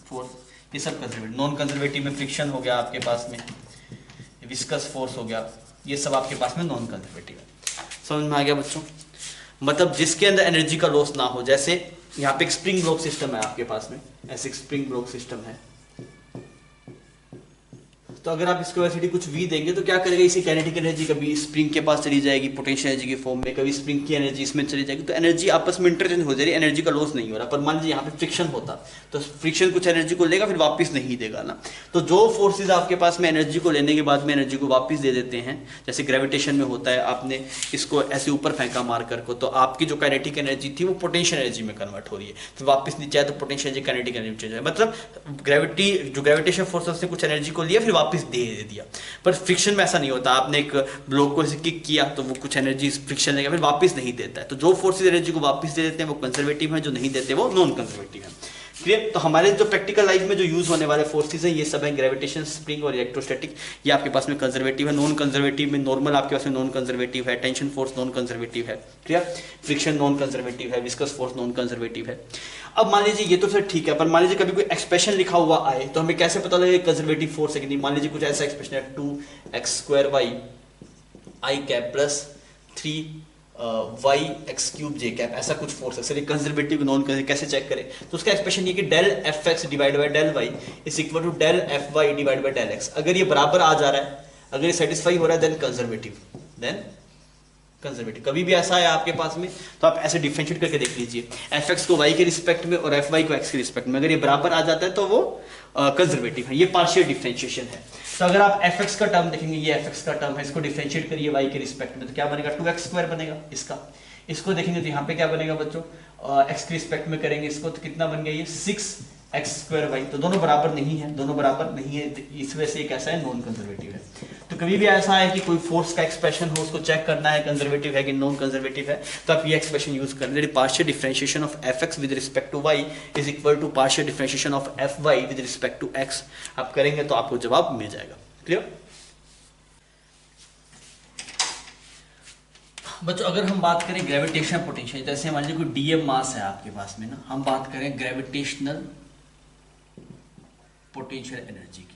फोर्स, ये सब कंजर्वेटिव। नॉन कंजर्वेटिव में फ्रिक्शन हो गया आपके पास में, विस्कस फोर्स हो गया, ये सब आपके पास में नॉन कंजर्वेटिव है। समझ में आ गया बच्चों? मतलब जिसके अंदर एनर्जी का लॉस ना हो, जैसे यहाँ पे एक स्प्रिंग ब्लॉक सिस्टम है आपके पास में, ऐसे एक स्प्रिंग ब्लॉक सिस्टम है, तो अगर आप इसको वेलोसिटी कुछ v देंगे तो क्या करेगा, इसी काइनेटिक एनर्जी कभी स्प्रिंग के पास चली जाएगी पोटेंशियल एनर्जी के फॉर्म में, कभी स्प्रिंग की एनर्जी इसमें चली जाएगी, तो एनर्जी आपस में इंटरचेंज हो जाएगी, एनर्जी का लॉस नहीं हो रहा। पर मान लीजिए यहाँ पे फ्रिक्शन होता तो फ्रिक्शन कुछ एनर्जी को लेगा फिर वापस नहीं देगा ना। तो जो फोर्सेज आपके पास में एनर्जी को लेने के बाद में एनर्जी को वापस दे देते हैं, जैसे ग्रेविटेशन में होता है, आपने इसको ऐसे ऊपर फेंका मारकर को, तो आपकी जो काइनेटिक एनर्जी थी वो पोटेंशियल एनर्जी में कन्वर्ट हो रही है, फिर वापस नीचे आए तो पोटेंशियल एनर्जी काइनेटिक एनर्जी में चेंज है। मतलब ग्रेविटी जो ग्रेविटेशन फोर्स ने कुछ एनर्जी को लिया फिर वापस दे दिया। पर फ्रिक्शन में ऐसा नहीं होता, आपने एक ब्लॉक को ऐसे किक किया तो वो कुछ एनर्जी फ्रिक्शन लेगा फिर वापस नहीं देता है। तो जो फोर्सेस एनर्जी को वापस दे देते हैं वो कंजर्वेटिव है, जो नहीं देते वो नॉन कंजर्वेटिव है। क्लियर? तो हमारे जो प्रैक्टिकल लाइफ में जो यूज होने वाले फोर्सेस हैं ये सब है ग्रेविटेशन, स्प्रिंग और इलेक्ट्रोस्टैटिक, ये आपके पास में कंजर्वेटिव है। नॉन कंजर्वेटिव में नॉर्मल आपके पास में नॉन कंजर्वेटिव है, टेंशन फोर्स नॉन कंजर्वेटिव है, क्लियर? फ्रिक्शन नॉन कंजर्वेटिव है, विस्कस फोर्स नॉन कंजर्वेटिव है। अब मान लीजिए ये तो सर ठीक है, पर मान लीजिए कभी कोई एक्सप्रेशन लिखा हुआ आए तो हमें कैसे पता लगेगा कंजर्वेटिव फोर्स है कि नहीं। मान लीजिए कुछ ऐसा एक्सप्रेशन है 2x² y i cap plus 3y x cube j cap, ऐसा कुछ फोर्स है सर, ये कंजर्वेटिव नॉन कंजर्वेटिव कैसे चेक करें? तो उसका एक्सप्रेशन ये कि del fx divide by del y is equal to del fy divide by del x। अगर ये बराबर आ जा रहा है, अगर ये सेटिस्फाई हो रहा है देन कंजर्वेटिव, देन कंजर्वेटिव। कभी भी ऐसा है आपके पास में तो आप ऐसे डिफरेंशिएट करके देख लीजिए, fx को y के रिस्पेक्ट में और fy को x के रिस्पेक्ट में, अगर ये बराबर आ जाता है तो वो कंजर्वेटिव है। ये पार्शियल डिफरेंशिएशन है। तो अगर आप fx का टर्म देखेंगे, ये fx का टर्म है, इसको डिफरेंशिएट करिए y के रिस्पेक्ट में तो क्या बनेगा, 2x² बनेगा इसका। इसको देखेंगे तो यहाँ पे क्या बनेगा बच्चों, x के रिस्पेक्ट में करेंगे इसको तो कितना बन गया ये 6x² y। तो दोनों बराबर नहीं है, दोनों बराबर नहीं है, इस वजह से ये कैसा है, नॉन कंजर्वेटिव है। तो कभी भी ऐसा है कि कोई फोर्स का एक्सप्रेशन हो, उसको चेक करना है कंजर्वेटिव है कि नॉन कंजर्वेटिव है, तो आप ये एक्सप्रेशन यूज करें, partial differentiation of fx with respect to y is equal to partial differentiation of fy with respect to x। आप करेंगे तो आपको जवाब मिल जाएगा। क्लियर बच्चों? अगर हम बात करें ग्रेविटेशनल पोटेंशियल, जैसे मान लीजिए कोई डीएम मास है आपके पास में ना, हम बात करें ग्रेविटेशनल पोटेंशियल एनर्जी की,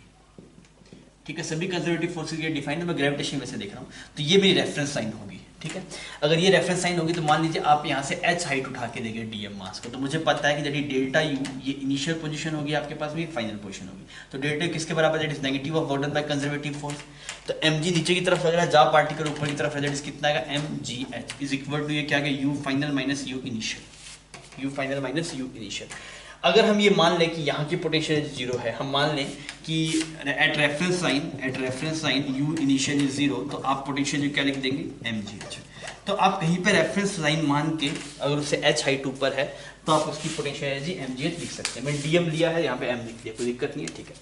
ठीक है? सभी कंजर्वेटिव फोर्सेस के डिफाइन है, मैं ग्रेविटेशन में से देख रहा हूं, तो ये मेरी रेफरेंस लाइन होगी, ठीक है। अगर ये रेफरेंस साइन होगी तो मान लीजिए आप यहाँ से h हाइट उठा के देंगे dm मास को, तो मुझे पता है कि यदि डेल्टा यू ये इनिशियल पोजीशन होगी आपके पास में, फाइनल पोजीशन होगी, तो डेल्टा यू किसके बराबर है, that is negative of burden bye conservative force. तो mg नीचे की तरफ लग रहा है, जहाँ पार्टिकल ऊपर की तरफ है, दैट इज कितना आएगा mgh इज इक्वल टू ये क्या है u final minus u initial, u final minus u initial. अगर हम ये मान लें कि यहाँ की पोटेंशियल जीरो है, हम मान लें कि at reference line u initial is zero, तो आप पोटेंशियल क्या लिख देंगे mgh। तो आप कहीं पे रेफरेंस लाइन मान के अगर उससे h हाइट ऊपर है तो आप उसकी पोटेंशियल एनर्जी mgh लिख सकते हैं। मैंने dm लिया है, यहाँ पे m लिख दिया, कोई दिक्कत नहीं है, ठीक है।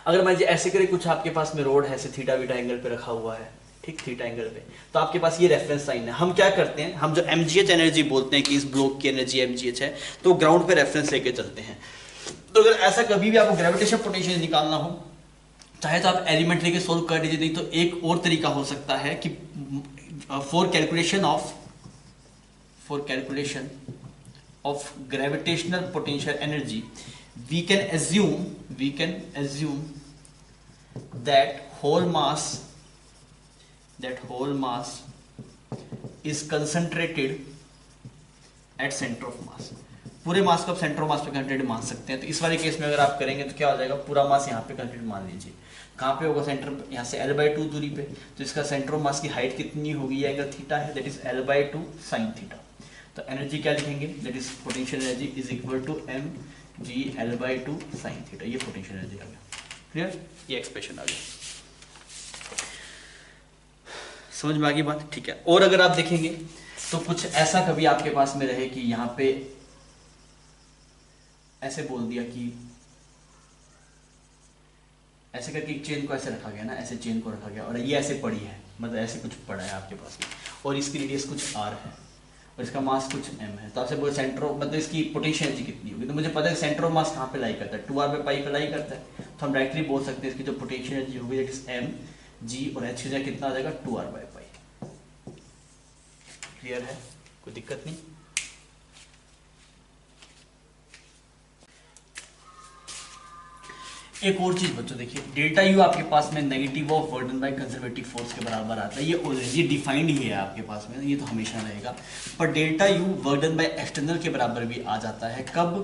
अगर मान लीजिए ऐसे करें, कुछ आपके पास में रोड है, ऐसे थीटा बीटा एंगल पे रखा हुआ है, ठीक, थीटा एंगल पे, तो आपके पास ये रेफरेंस लाइन है। हम क्या करते हैं, हम जो mgh एनर्जी बोलते हैं कि इस ब्लॉक की एनर्जी mgh है, तो ग्राउंड पे रेफरेंस लेके चलते हैं। तो अगर ऐसा कभी भी आपको ग्रेविटेशन पोटेंशियल निकालना हो, चाहे तो आप एलिमेंट लेके सोल्व कर लीजिए, नहीं तो एक और तरीका हो सकता है कि for calculation of gravitational potential energy we can assume that whole mass is concentrated at center of mass। पूरे मास को आप सेंटर ऑफ मास पे कंसेंट्रेटेड मान सकते हैं। तो इस वाले केस में अगर आप करेंगे तो क्या हो जाएगा, पूरा मास यहाँ पे कंसेंट्रेटेड मान लीजिए। कहाँ पे होगा, सेंटर, यहाँ से l/2 दूरी पे, तो इसका सेंटर ऑफ मास की हाइट कितनी होगी, ये एंगल थीटा है, that is l/2 sin theta. तो एनर्जी क्या लिखेंगे, that is potential energy is equal to mg l/2 sin theta. ये पोटेंशियल एनर्जी आ गया, क्लियर, ये एक्सप्रेशन आ गया, समझ में आ गई बात, ठीक है। और अगर आप देखेंगे तो कुछ ऐसा कभी आपके पास में रहे कि यहाँ पे ऐसे बोल दिया कि ऐसे करके एक चेन को ऐसे रखा गया ना, ऐसे चेन को रखा गया और ये ऐसे पड़ी है, मतलब ऐसे कुछ पड़ा है आपके पास में, और इसकी रेडियस कुछ r है और इसका मास कुछ m है। तो आपसे बोले सेंटर ऑफ, मतलब इसकी पोटेंशियल एनर्जी कितनी होगी, तो मुझे पता है सेंटर ऑफ मास कहाँ पे लाई करता है, 2r/पाई पे लाई करता है। तो हम डायरेक्टली बोल सकते हैं इसकी जो पोटेंशियल एनर्जी होगी दैट इज mg, और h की जगह कितना आ जाएगा 2r/पाई। क्लियर है, कोई दिक्कत नहीं। एक और चीज बच्चों देखिए, डेल्टा यू आपके पास में negative of burden bye conservative force के बराबर आता है। ये ऑलरेडी डिफाइंड ही है आपके पास में, ये तो हमेशा रहेगा। पर delta U burden by external के बराबर भी आ जाता है, कब,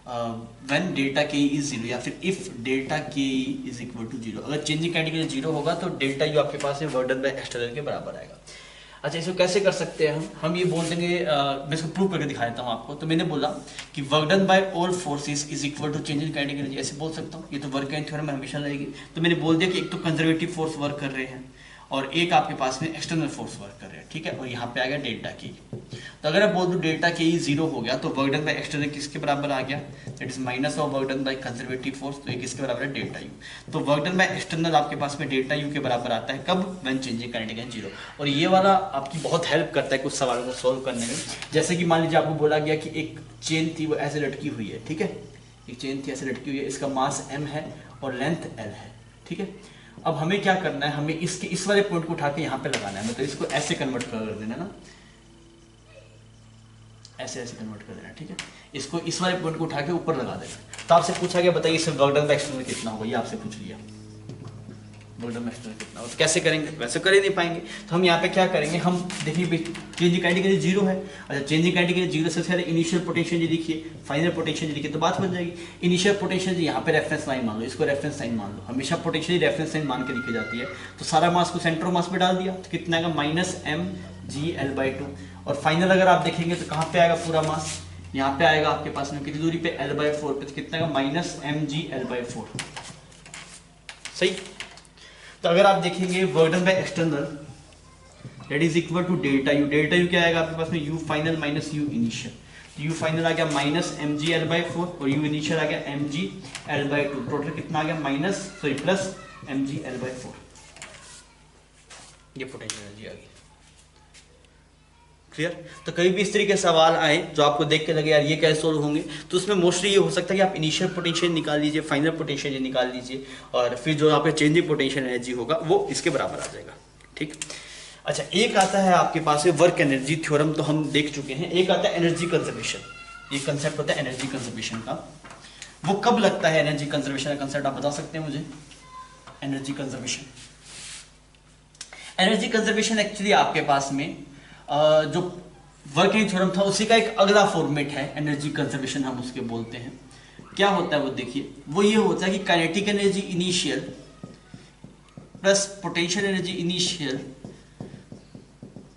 व्हेन डेल्टा के इज जीरो, या फिर इफ डेल्टा के इज इक्वल टू जीरो। अगर चेंजिंग कैटेगरी जीरो होगा तो डेल्टा यू आपके पास में बर्डन बाय एक्सटर्नल के बराबर आएगा। अच्छा, इसको कैसे कर सकते हैं हम ये बोल देंगे, मैं इसको प्रूव करके दिखा देता हूँ आपको। तो मैंने बोला कि work done by all forces is equal to change in kinetic energy, ऐसे बोल सकता हूँ। ये तो वर्क एंड थ्योरम में हमेशा रहेगी। तो मैंने बोल दिया कि एक तो कंजर्वेटिव फोर्स वर्क कर रहे हैं और एक आपके पास में एक्सटर्नल फोर्स वर्क कर रहे हैं, ठीक है। और यहाँ पे आ गया डेल्टा के। तो अगर आप बोल दूँ डेल्टा के ई जीरो हो गया तो वर्क डन बाय एक्सटर्नल किसके बराबर आ गया, that is minus of work done by conservative force. तो ये किसके बराबर है, डेल्टा यू। तो वर्क डन बाय एक्सटर्नल आपके पास में डेल्टा यू के बराबर आता है, कब, when changing kinetic energy zero. और ये वाला आपकी बहुत हेल्प करता है कुछ सवालों को सोल्व करने में। जैसे कि मान लीजिए आपको बोला गया कि एक चेन थी, वो ऐसे लटकी हुई है, ठीक है, एक चेन थी ऐसे लटकी हुई है, इसका मास m है और लेंथ l है, ठीक है। अब हमें क्या करना है, हमें इसके इस वाले पॉइंट को उठा के यहाँ पे लगाना है, मतलब इसको ऐसे कन्वर्ट कर देना ना, ऐसे ऐसे कन्वर्ट कर देना, ठीक है। इसको इस वाले पॉइंट को उठा के ऊपर लगा देना। तो आपसे पूछा गया बताइए इसमें वर्क डन बाय एक्सटर्नल कितना होगा, ये आपसे पूछ लिया वर्क डन बाय एक्सटर्नल कितना होगा। तो कैसे करेंगे, वैसे कर ही नहीं पाएंगे। तो हम यहाँ पे क्या करेंगे, हम देखिए चेंजिंग काइनेटिक एनर्जी जीरो है। अच्छा, चेंजिंग काइनेटिक एनर्जी जीरो से पहले इनिशियल पोटेंशियल जी लिखिए, फाइनल पोटेंशियल जी लिखिए, तो बात बन जाएगी। इनिशियल पोटेंशियल जी यहाँ पे रेफरेंस लाइन मान लो, इसको रेफरेंस लाइन मान लो। हमेशा पोटेंशियल रेफरेंस लाइन मान के लिखी जाती है। तो सारा मास को सेंटर ऑफ मास में डाल दिया, तो कितना आएगा, माइनस mg l/2। और फाइनल अगर आप देखेंगे तो कहाँ पे आएगा पूरा मास, यहाँ पे आएगा आपके पास में कितनी दूरी पे, l/4 पे, तो कितना आएगा, माइनस mg l/4। सही। तो अगर आप देखेंगे work done by external that is equal to delta u. Delta u क्या आएगा आपके पास में, u final minus u initial. तो यू फाइनल आ गया माइनस mg l/4 और यू इनिशियल आ गया mg l/2। टोटल कितना आ गया, प्लस mg l/4। ये पोटेंशियल एनर्जी आ गई, क्लियर। तो कभी भी इस तरीके के सवाल आए जो आपको देख के लगे यार ये कैसे सोल्व होंगे, तो उसमें मोस्टली ये हो सकता है कि आप इनिशियल पोटेंशियल निकाल लीजिए, फाइनल पोटेंशियल निकाल लीजिए, और फिर जो आपका चेंजिंग पोटेंशियल एनर्जी होगा वो इसके बराबर आ जाएगा, ठीक। अच्छा, एक आता है आपके पास वर्क एनर्जी थ्योरम, तो हम देख चुके हैं। एक आता है एनर्जी कंजर्वेशन। ये कंसेप्ट होता है एनर्जी कंजर्वेशन का। वो कब लगता है एनर्जी कंजर्वेशन का कंसेप्ट, आप बता सकते हैं मुझे, energy conservation. Energy conservation actually आपके पास में जो वर्किंग थ्योरम था उसी का एक अगला फॉर्मेट है, एनर्जी कंजर्वेशन हम उसके बोलते हैं। क्या होता है वो देखिए, वो ये होता है कि kinetic energy initial plus potential energy initial,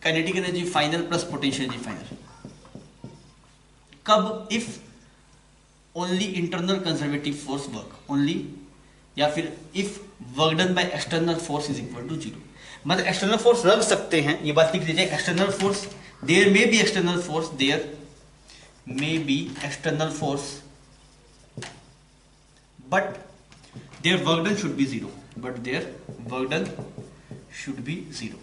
kinetic energy final plus potential energy final. कब? If only internal conservative force work only, या फिर if work done by external force is equal to zero. मतलब external force रख सकते हैं, ये बात लिख लीजिए, external force, there may be external force, there may be external force but there work done should be zero, but there work done should be zero.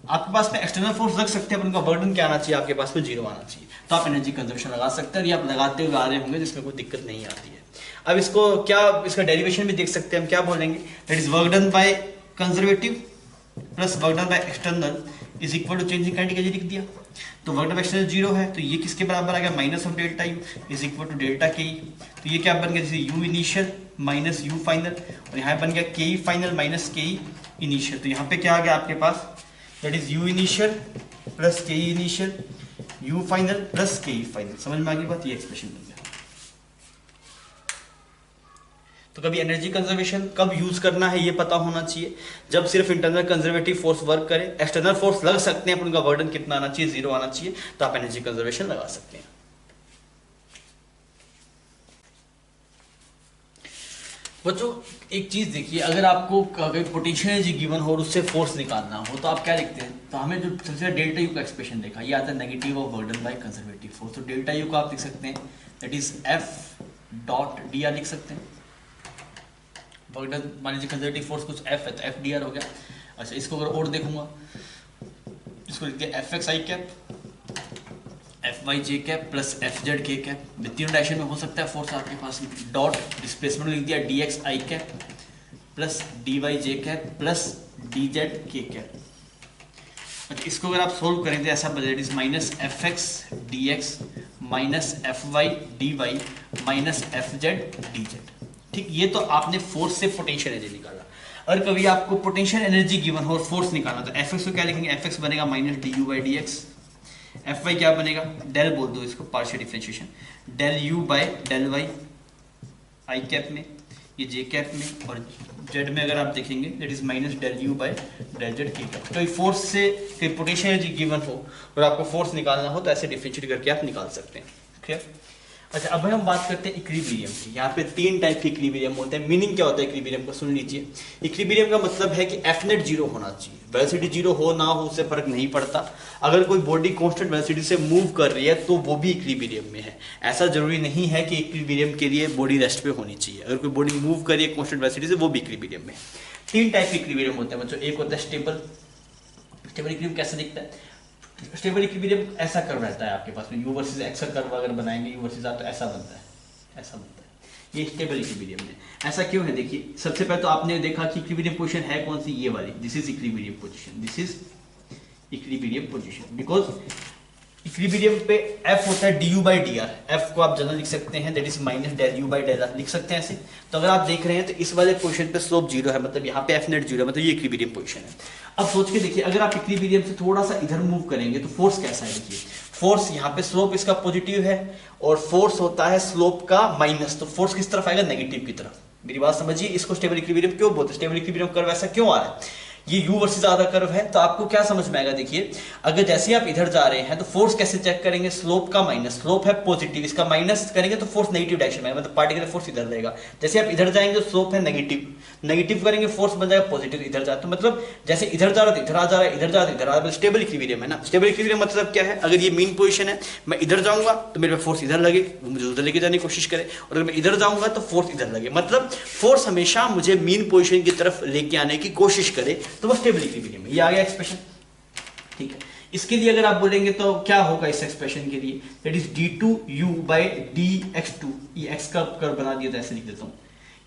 आपके पास में एक्सटर्नल फोर्स रख सकते हैं, उनका वर्क डन क्या आना चाहिए? आपके पास में जीरो आना चाहिए, तो आप एनर्जी कंजर्वेशन लगा सकते हैं, और ये आप लगाते हुए आ रहे होंगे जिसमें कोई दिक्कत नहीं आती है। अब इसको क्या, इसका डेरिवेशन भी देख सकते हैं हम, क्या बोलेंगे? That is work done by conservative plus work done by external is equal to change in kinetic energy लिख दिया। तो work done by external zero है, तो ये किसके बराबर आ गया? Minus of delta you is equal to delta K E. तो ये क्या बन गया? जैसे u initial minus u final, और यहाँ बन गया के ई फाइनल माइनस के ई इनिशियल। तो यहाँ पे क्या आ गया आपके पास? That is U initial plus K E initial, U final plus K E final. समझ में आ गई बात? ये एक्सप्रेशन बन गया। तो कभी एनर्जी कंजर्वेशन कब यूज करना है ये पता होना चाहिए, जब सिर्फ इंटरनल कंजर्वेटिव फोर्स वर्क करे। एक्सटर्नल फोर्स लग सकते हैं, उनका वर्डन कितना आना चाहिए? जीरो आना चाहिए, तो आप एनर्जी कंजर्वेशन लगा सकते हैं। बच्चों एक चीज देखिए, अगर आपको पोटेंशियल एनर्जी गिवन हो और उससे फोर्स निकालना हो तो आप क्या लिखते हैं? तो हमें जो सबसे डेल्टा यू का एक्सप्रेशन देखा, ये आता है negative of वर्डन bye conservative force. तो डेल्टा यू को आप लिख सकते हैं, that is F dot D R लिख सकते हैं। वर्डन मान लीजिए कंजर्वेटिव फोर्स कुछ एफ है, तो एफ डी आर हो गया। अच्छा, इसको अगर और देखूंगा, इसको लिखते हैं F x i cap, F Y j cap plus F Z k cap. तीनों डायरेक्शन में हो सकता है फोर्स आपके पास में। डॉट डिस्प्लेसमेंट लिख दिया d x i cap plus d y j cap plus d z k cap. अच्छा, इसको अगर आप सोल्व करें तो ऐसा बन is minus f x d x minus f y d y minus f z d z. ठीक, ये तो आपने फोर्स से पोटेंशियल एनर्जी निकाला। अगर कभी आपको पोटेंशियल एनर्जी गिवन हो और फोर्स निकालना, तो एफ एक्स को क्या लिखेंगे? एफ एक्स बनेगा minus d u by d x. F y क्या बनेगा? डेल बोल दो इसको, partial differentiation, del u by del y i cap में, ये जे कैप में, और जेड में अगर आप देखेंगे that is minus del u by del z k cap. तो फोर्स से कोई पोटेंशियल एनर्जी गिवन हो और आपको फोर्स निकालना हो तो ऐसे डिफरेंशिएट करके आप निकाल सकते हैं। क्लियर? अच्छा, अब हम बात करते हैं इक्विलिब्रियम की। यहाँ पे तीन टाइप के इक्विलिब्रियम होते हैं। मीनिंग क्या होता है इक्विलिब्रियम का? सुन लीजिए। इक्विलिब्रियम का मतलब है कि एफ नेट जीरो होना चाहिए। वेलोसिटी जीरो हो ना हो उससे फर्क नहीं पड़ता। अगर कोई बॉडी कांस्टेंट वेलोसिटी से मूव कर रही है तो वो भी इक्विलिब्रियम में है। ऐसा जरूरी नहीं है कि इक्विलिब्रियम के लिए बॉडी रेस्ट पे होनी चाहिए। अगर कोई बॉडी मूव कर रही है कांस्टेंट वेलोसिटी से, वो भी इक्विलिब्रियम में है। तीन टाइप के इक्विलिब्रियम होते हैं बच्चों। एक होता है स्टेबल। स्टेबल इक्विलिब्रियम कैसे दिखता है? स्टेबल इक्विलिब्रियम ऐसा कर्व रहता है आपके पास में, यू वर्सेस एक्स का कर्व अगर बनाएंगे यू वर्सेस आर, तो ऐसा बनता है, ऐसा बनता है। ये स्टेबल इक्विलिब्रियम है। ऐसा क्यों है? देखिए, सबसे पहले तो आपने देखा कि इक्विलिब्रियम पोजीशन है कौन सी? ये वाली, this is equilibrium position, this is equilibrium position. Because equilibrium पे एफ होता है d u by d r. F को आप जनरल लिख सकते हैं, that is minus del u by del r लिख सकते हैं ऐसे। तो अगर आप देख रहे हैं तो इस वाले पोजीशन पे स्लोप जीरो है, मतलब यहाँ पे एफ नेट जीरो है, मतलब ये इक्विलिब्रियम पोजीशन है। अब सोच के देखिए, अगर आप इक्विलिब्रियम से थोड़ा सा इधर मूव करेंगे तो फोर्स कैसा है? देखिए, फोर्स यहाँ पे स्लोप इसका पॉजिटिव है और फोर्स होता है स्लोप का माइनस, तो फोर्स किस तरफ आएगा? नेगेटिव की तरफ। मेरी बात समझिए, इसको स्टेबल इक्विलिब्रियम क्यों बोलते हैं? स्टेबल इक्विलिब्रियम कर्व ऐसा क्यों आ रहा है? ये u वर्सेस आधा कर्व है, तो आपको क्या समझ में आएगा? देखिए, अगर जैसे आप इधर जा रहे हैं तो फोर्स कैसे चेक करेंगे? स्लोप का माइनस, स्लोप है पॉजिटिव, इसका माइनस करेंगे तो फोर्स नेगेटिव डायरेक्शन में, मतलब पार्टिकुलर फोर्स इधर रहेगा। जैसे आप इधर जाएंगे तो स्लोप है नेगेटिव, नेगेटिव करेंगे फोर्स बन जाएगा पॉजिटिव, इधर जा, तो मतलब जैसे इधर जा रहा है इधर आ जा रहा है, इधर जा रहा है इधर आ रहा है। स्टेबल इक्विलिब्रियम है ना। स्टेबल इक्विलिब्रियम मतलब क्या है? अगर ये मीन पोजीशन है, मैं इधर जाऊंगा तो मेरे पे फोर्स इधर लगे, वो मुझे उधर लेके जाने की कोशिश करे, और अगर मैं इधर जाऊंगा तो फोर्स इधर लगे, मतलब फोर्स हमेशा मुझे मीन पोजीशन की तरफ लेके आने की कोशिश करे, तो वो स्टेबल इक्विलिब्रियम। ये आ गया एक्सप्रेशन, ठीक है। इसके लिए अगर आप बोलेंगे तो क्या होगा इस एक्सप्रेशन के लिए? That is d2u by dx2। ये x का कर्व बना दिया था, ऐसे लिख देता हूं।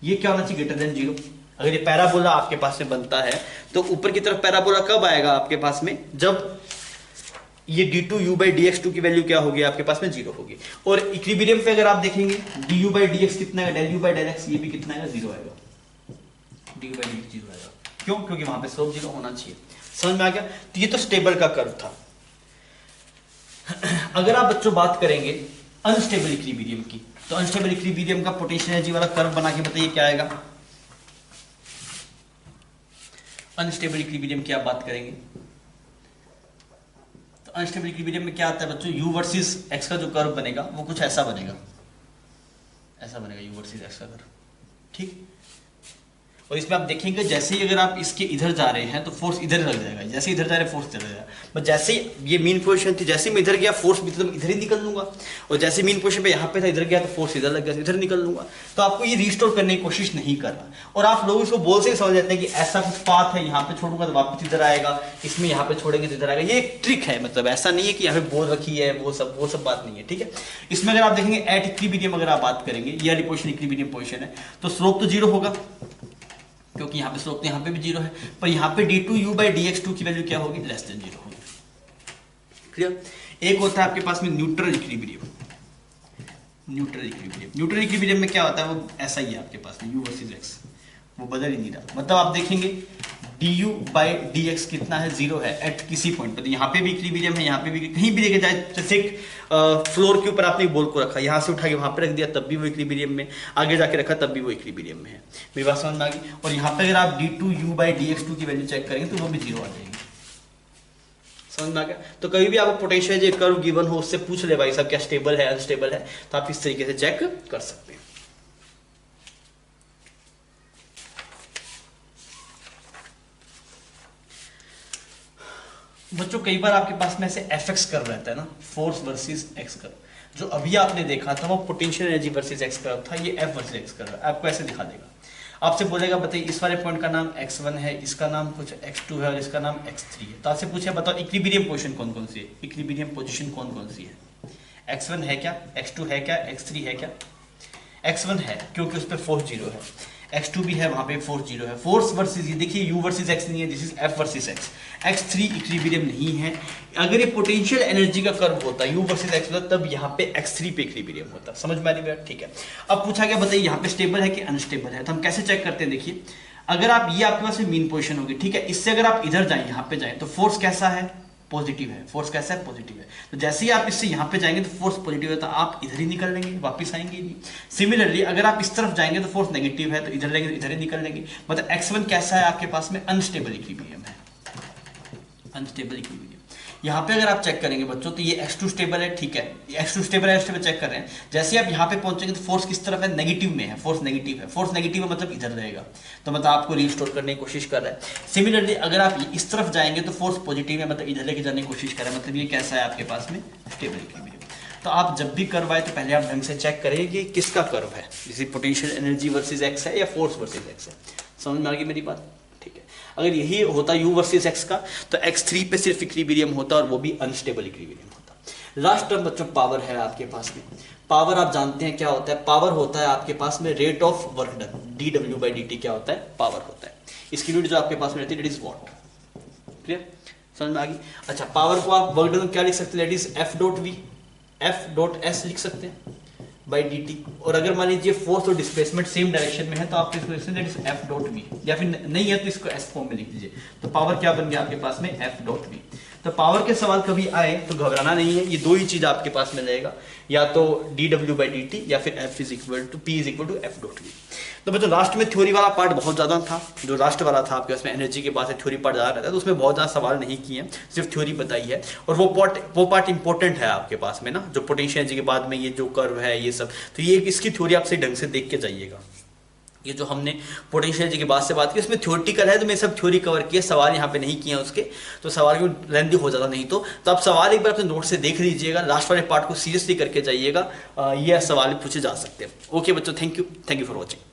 ये क्या होना चाहिए? Greater than zero. अगर ये पैराबोला आपके पास में बनता है तो ऊपर की तरफ पैराबोला कब आएगा आपके पास में? जब ये d2u by dx2 की वैल्यू क्या होगी आपके पास में? जीरो होगी। और इक्विलिब्रियम पे अगर आप देखेंगे du by dx कितना है? del u by del x, ये भी कितना आएगा? जीरो आएगा। du by dx जीरो आएगा। क्यों? क्योंकि वहां पे स्लोप 0 होना चाहिए। समझ में आ गया? तो ये तो स्टेबल का कर्व था। अगर आप बच्चों बात करेंगे अनस्टेबल इक्विलिब्रियम की, तो अनस्टेबल इक्विलिब्रियम का पोटेंशियल एनर्जी वाला कर्व बना के बताइए क्या आएगा। अनस्टेबल इक्विलिब्रियम की आप बात करेंगे तो अनस्टेबल इक्विलिब्रियम में क्या आता है बच्चों, u वर्सेस x का जो कर्व बनेगा वो कुछ ऐसा बनेगा, ऐसा बनेगा u वर्सेस x का कर्व, ठीक। और इसमें आप देखेंगे जैसे ही अगर आप इसके इधर जा रहे हैं तो फोर्स इधर लग जाएगा, जैसे इधर जा रहे हैं फोर्स इधर जाएगा। बट जैसे ही ये मीन पोजीशन थी, जैसे ही मैं इधर गया फोर्स भी तो इधर ही निकल लूंगा, और जैसे मीन पोजीशन पे यहाँ पे था इधर गया तो फोर्स इधर लग गया, इधर निकल लूंगा। तो आपको ये रिस्टोर करने की कोशिश नहीं कर रहा, और आप लोग इसको बोल से समझ जाते हैं कि ऐसा कुछ पाथ है, यहाँ पे छोड़ूंगा तो वापस इधर आएगा, इसमें यहाँ पे छोड़ेंगे तो इधर आएगा। ये एक ट्रिक है, मतलब ऐसा नहीं है कि यहाँ पे बोल रखी है वो सब बात नहीं है, ठीक है। इसमें अगर आप देखेंगे एट इक्विलिब्रियम अगर आप बात करेंगे, ये वाली पोजीशन इक्विलिब्रियम पोजीशन है, तो स्लोप तो 0 होगा क्योंकि यहाँ पे स्लोप तो यहाँ पे भी 0 है, पर यहाँ पे d2u/dx2 की वैल्यू क्या होगी, लेस देन 0 होगी। क्लियर? एक होता है आपके पास में न्यूट्रल इक्विलिब्रियम। न्यूट्रल इक्विलिब्रियम में क्या होता है, वो ऐसा ही है आपके पास में u वर्सेस x, वो बदल ही नहीं रहा। मतलब आप देखेंगे du/dx कितना है, 0 है एट किसी पॉइंट पर। यहाँ पे भी इक्विलिब्रियम है, यहाँ पे भी, कहीं भी लेके जाए, जैसे फ्लोर के ऊपर आपने बॉल को रखा, यहाँ से उठा के वहाँ पे रख दिया तब भी वो इक्विलिब्रियम में, आगे जाके रखा तब भी वो इक्विलिब्रियम में है। मेरी बात समझ में आ गई? और यहाँ पे अगर आप d2u/dx2 की वैल्यू चेक करेंगे तो वो भी 0 आ जाएगी। समझ में आ गया? तो कभी भी आपको पोटेंशियल जो कर्व गिवन हो उससे पूछ ले भाई साहब क्या स्टेबल है अनस्टेबल है, तो आप इस तरीके से चेक कर सकते हैं। बच्चों कई बार आपके पास में ऐसे एफएक्स कर्व रहता है ना, फोर्स वर्सेस एक्स कर्व, जो अभी आपने देखा था वो potential energy versus x curve था, ये एफ वर्सेस एक्स कर्व आपको ऐसे दिखा देगा। आपसे बोलेगा बताइए इस वाले पॉइंट का नाम x1 है, इसका नाम कुछ x2 है और इसका नाम x3 है। तो आपसे पूछे बताओ इक्विलिब्रियम पोजीशन कौन कौन सी है, इक्विलिब्रियम पोजीशन कौन कौन सी है, x1 है क्या, x2 है क्या, x3 है क्या। x1 है क्योंकि उस पर फोर्स 0 है, x2 भी है वहां पे फोर्स 0 है। फोर्स वर्सेस ये देखिए u वर्सेस x नहीं है, this is f versus x। x3 equilibrium नहीं है। अगर ये पोटेंशियल एनर्जी का कर्व होता u वर्सेस x होता तब यहाँ पे x3 पे इक्विलिब्रियम होता। समझ में आ रही बात? ठीक है। अब पूछा गया बताइए यहाँ पे स्टेबल है कि अनस्टेबल है, तो हम कैसे चेक करते हैं, देखिए अगर आप ये आपके पास मीन पोजीशन होगी, ठीक है, इससे अगर आप इधर जाए यहाँ पे जाए तो फोर्स कैसा है, पॉजिटिव है। फोर्स कैसा है, पॉजिटिव है। तो जैसे ही आप इससे यहाँ पे जाएंगे तो फोर्स पॉजिटिव है, तो आप इधर ही निकल लेंगे, वापस आएंगे नहीं। सिमिलरली अगर आप इस तरफ जाएंगे तो फोर्स नेगेटिव है, तो इधर लेंगे तो इधर ही निकल लेंगे। मतलब x1 कैसा है आपके पास में, अनस्टेबल इक्विलिब्रियम है, अनस्टेबल इक्विलिब्रियम। यहाँ पे अगर आप चेक करेंगे बच्चों तो ये x2 स्टेबल है, ठीक है, x2 स्टेबल है, स्टेबल चेक कर रहे हैं। जैसे आप यहाँ पे पहुंचेंगे तो फोर्स किस तरफ है, नेगेटिव में है, फोर्स नेगेटिव है। फोर्स नेगेटिव है मतलब इधर रहेगा, तो मतलब आपको रिस्टोर करने की कोशिश कर रहा है। सिमिलरली अगर आप इस तरफ जाएंगे तो फोर्स पॉजिटिव है, मतलब इधर लेके जाने की कोशिश कर रहा है, मतलब ये कैसा है आपके पास में, स्टेबल इक्विलिब्रियम। तो आप जब भी कर्व आए तो पहले आप ढंग से चेक करें कि किसका कर्व है, जैसे पोटेंशियल एनर्जी वर्सेस एक्स है या फोर्स वर्सेस एक्स है। समझ में आ गई मेरी बात? ठीक है। अगर यही होता u वर्सेस x का तो x3 पे सिर्फ इक्विलिब्रियम होता और वो भी अनस्टेबल इक्विलिब्रियम होता। लास्ट टर्म बच्चों पावर है आपके पास में। पावर आप जानते हैं क्या होता है, पावर होता है आपके पास में rate of work done, dw/dt क्या होता है, पावर होता है। इसकी यूनिट जो आपके पास में रहती है दैट इज वॉट। क्लियर? समझ में आ गई? अच्छा, पावर को आप वर्क डन क्या लिख सकते हैं, दैट इज F.V, F.S लिख सकते हैं बाई dt। और अगर मान लीजिए फोर्स और डिस्प्लेसमेंट सेम डायरेक्शन में है तो आप इसको लिख सकते हैं F.V, या फिर नहीं है तो इसको S फॉर्म में लिख दीजिए। तो पावर क्या बन गया आपके पास में, F.V। तो पावर के सवाल कभी आए तो घबराना नहीं है, ये दो ही चीज आपके पास में रहेगा, या तो dw/dt या फिर P=F.V। तो बच्चों लास्ट में थ्योरी वाला पार्ट बहुत ज्यादा था, जो लास्ट वाला था आपके पास में एनर्जी के पास थ्योरी पार्ट ज्यादा रहता है, तो उसमें बहुत ज्यादा सवाल नहीं किए हैं, सिर्फ थ्योरी बताई है। और वो पार्ट इंपॉर्टेंट है आपके पास में ना, जो पोटेंशियल एनर्जी के बाद में ये जो कर्व है ये सब, तो ये इसकी थ्योरी आप सही ढंग से देख के जाइएगा। ये जो हमने पोटेंशियल एनर्जी के बाद से बात की उसमें थ्योरेटिकल है, तो मैं सब थ्योरी कवर किया, सवाल यहाँ पे नहीं किए उसके, तो सवाल क्यों लेंथी हो जाता नहीं तो आप सवाल एक बार अपने नोट से देख लीजिएगा, लास्ट वाले पार्ट को सीरियसली करके जाइएगा, ये सवाल पूछे जा सकते हैं। ओके बच्चों, थैंक यू फॉर वॉचिंग।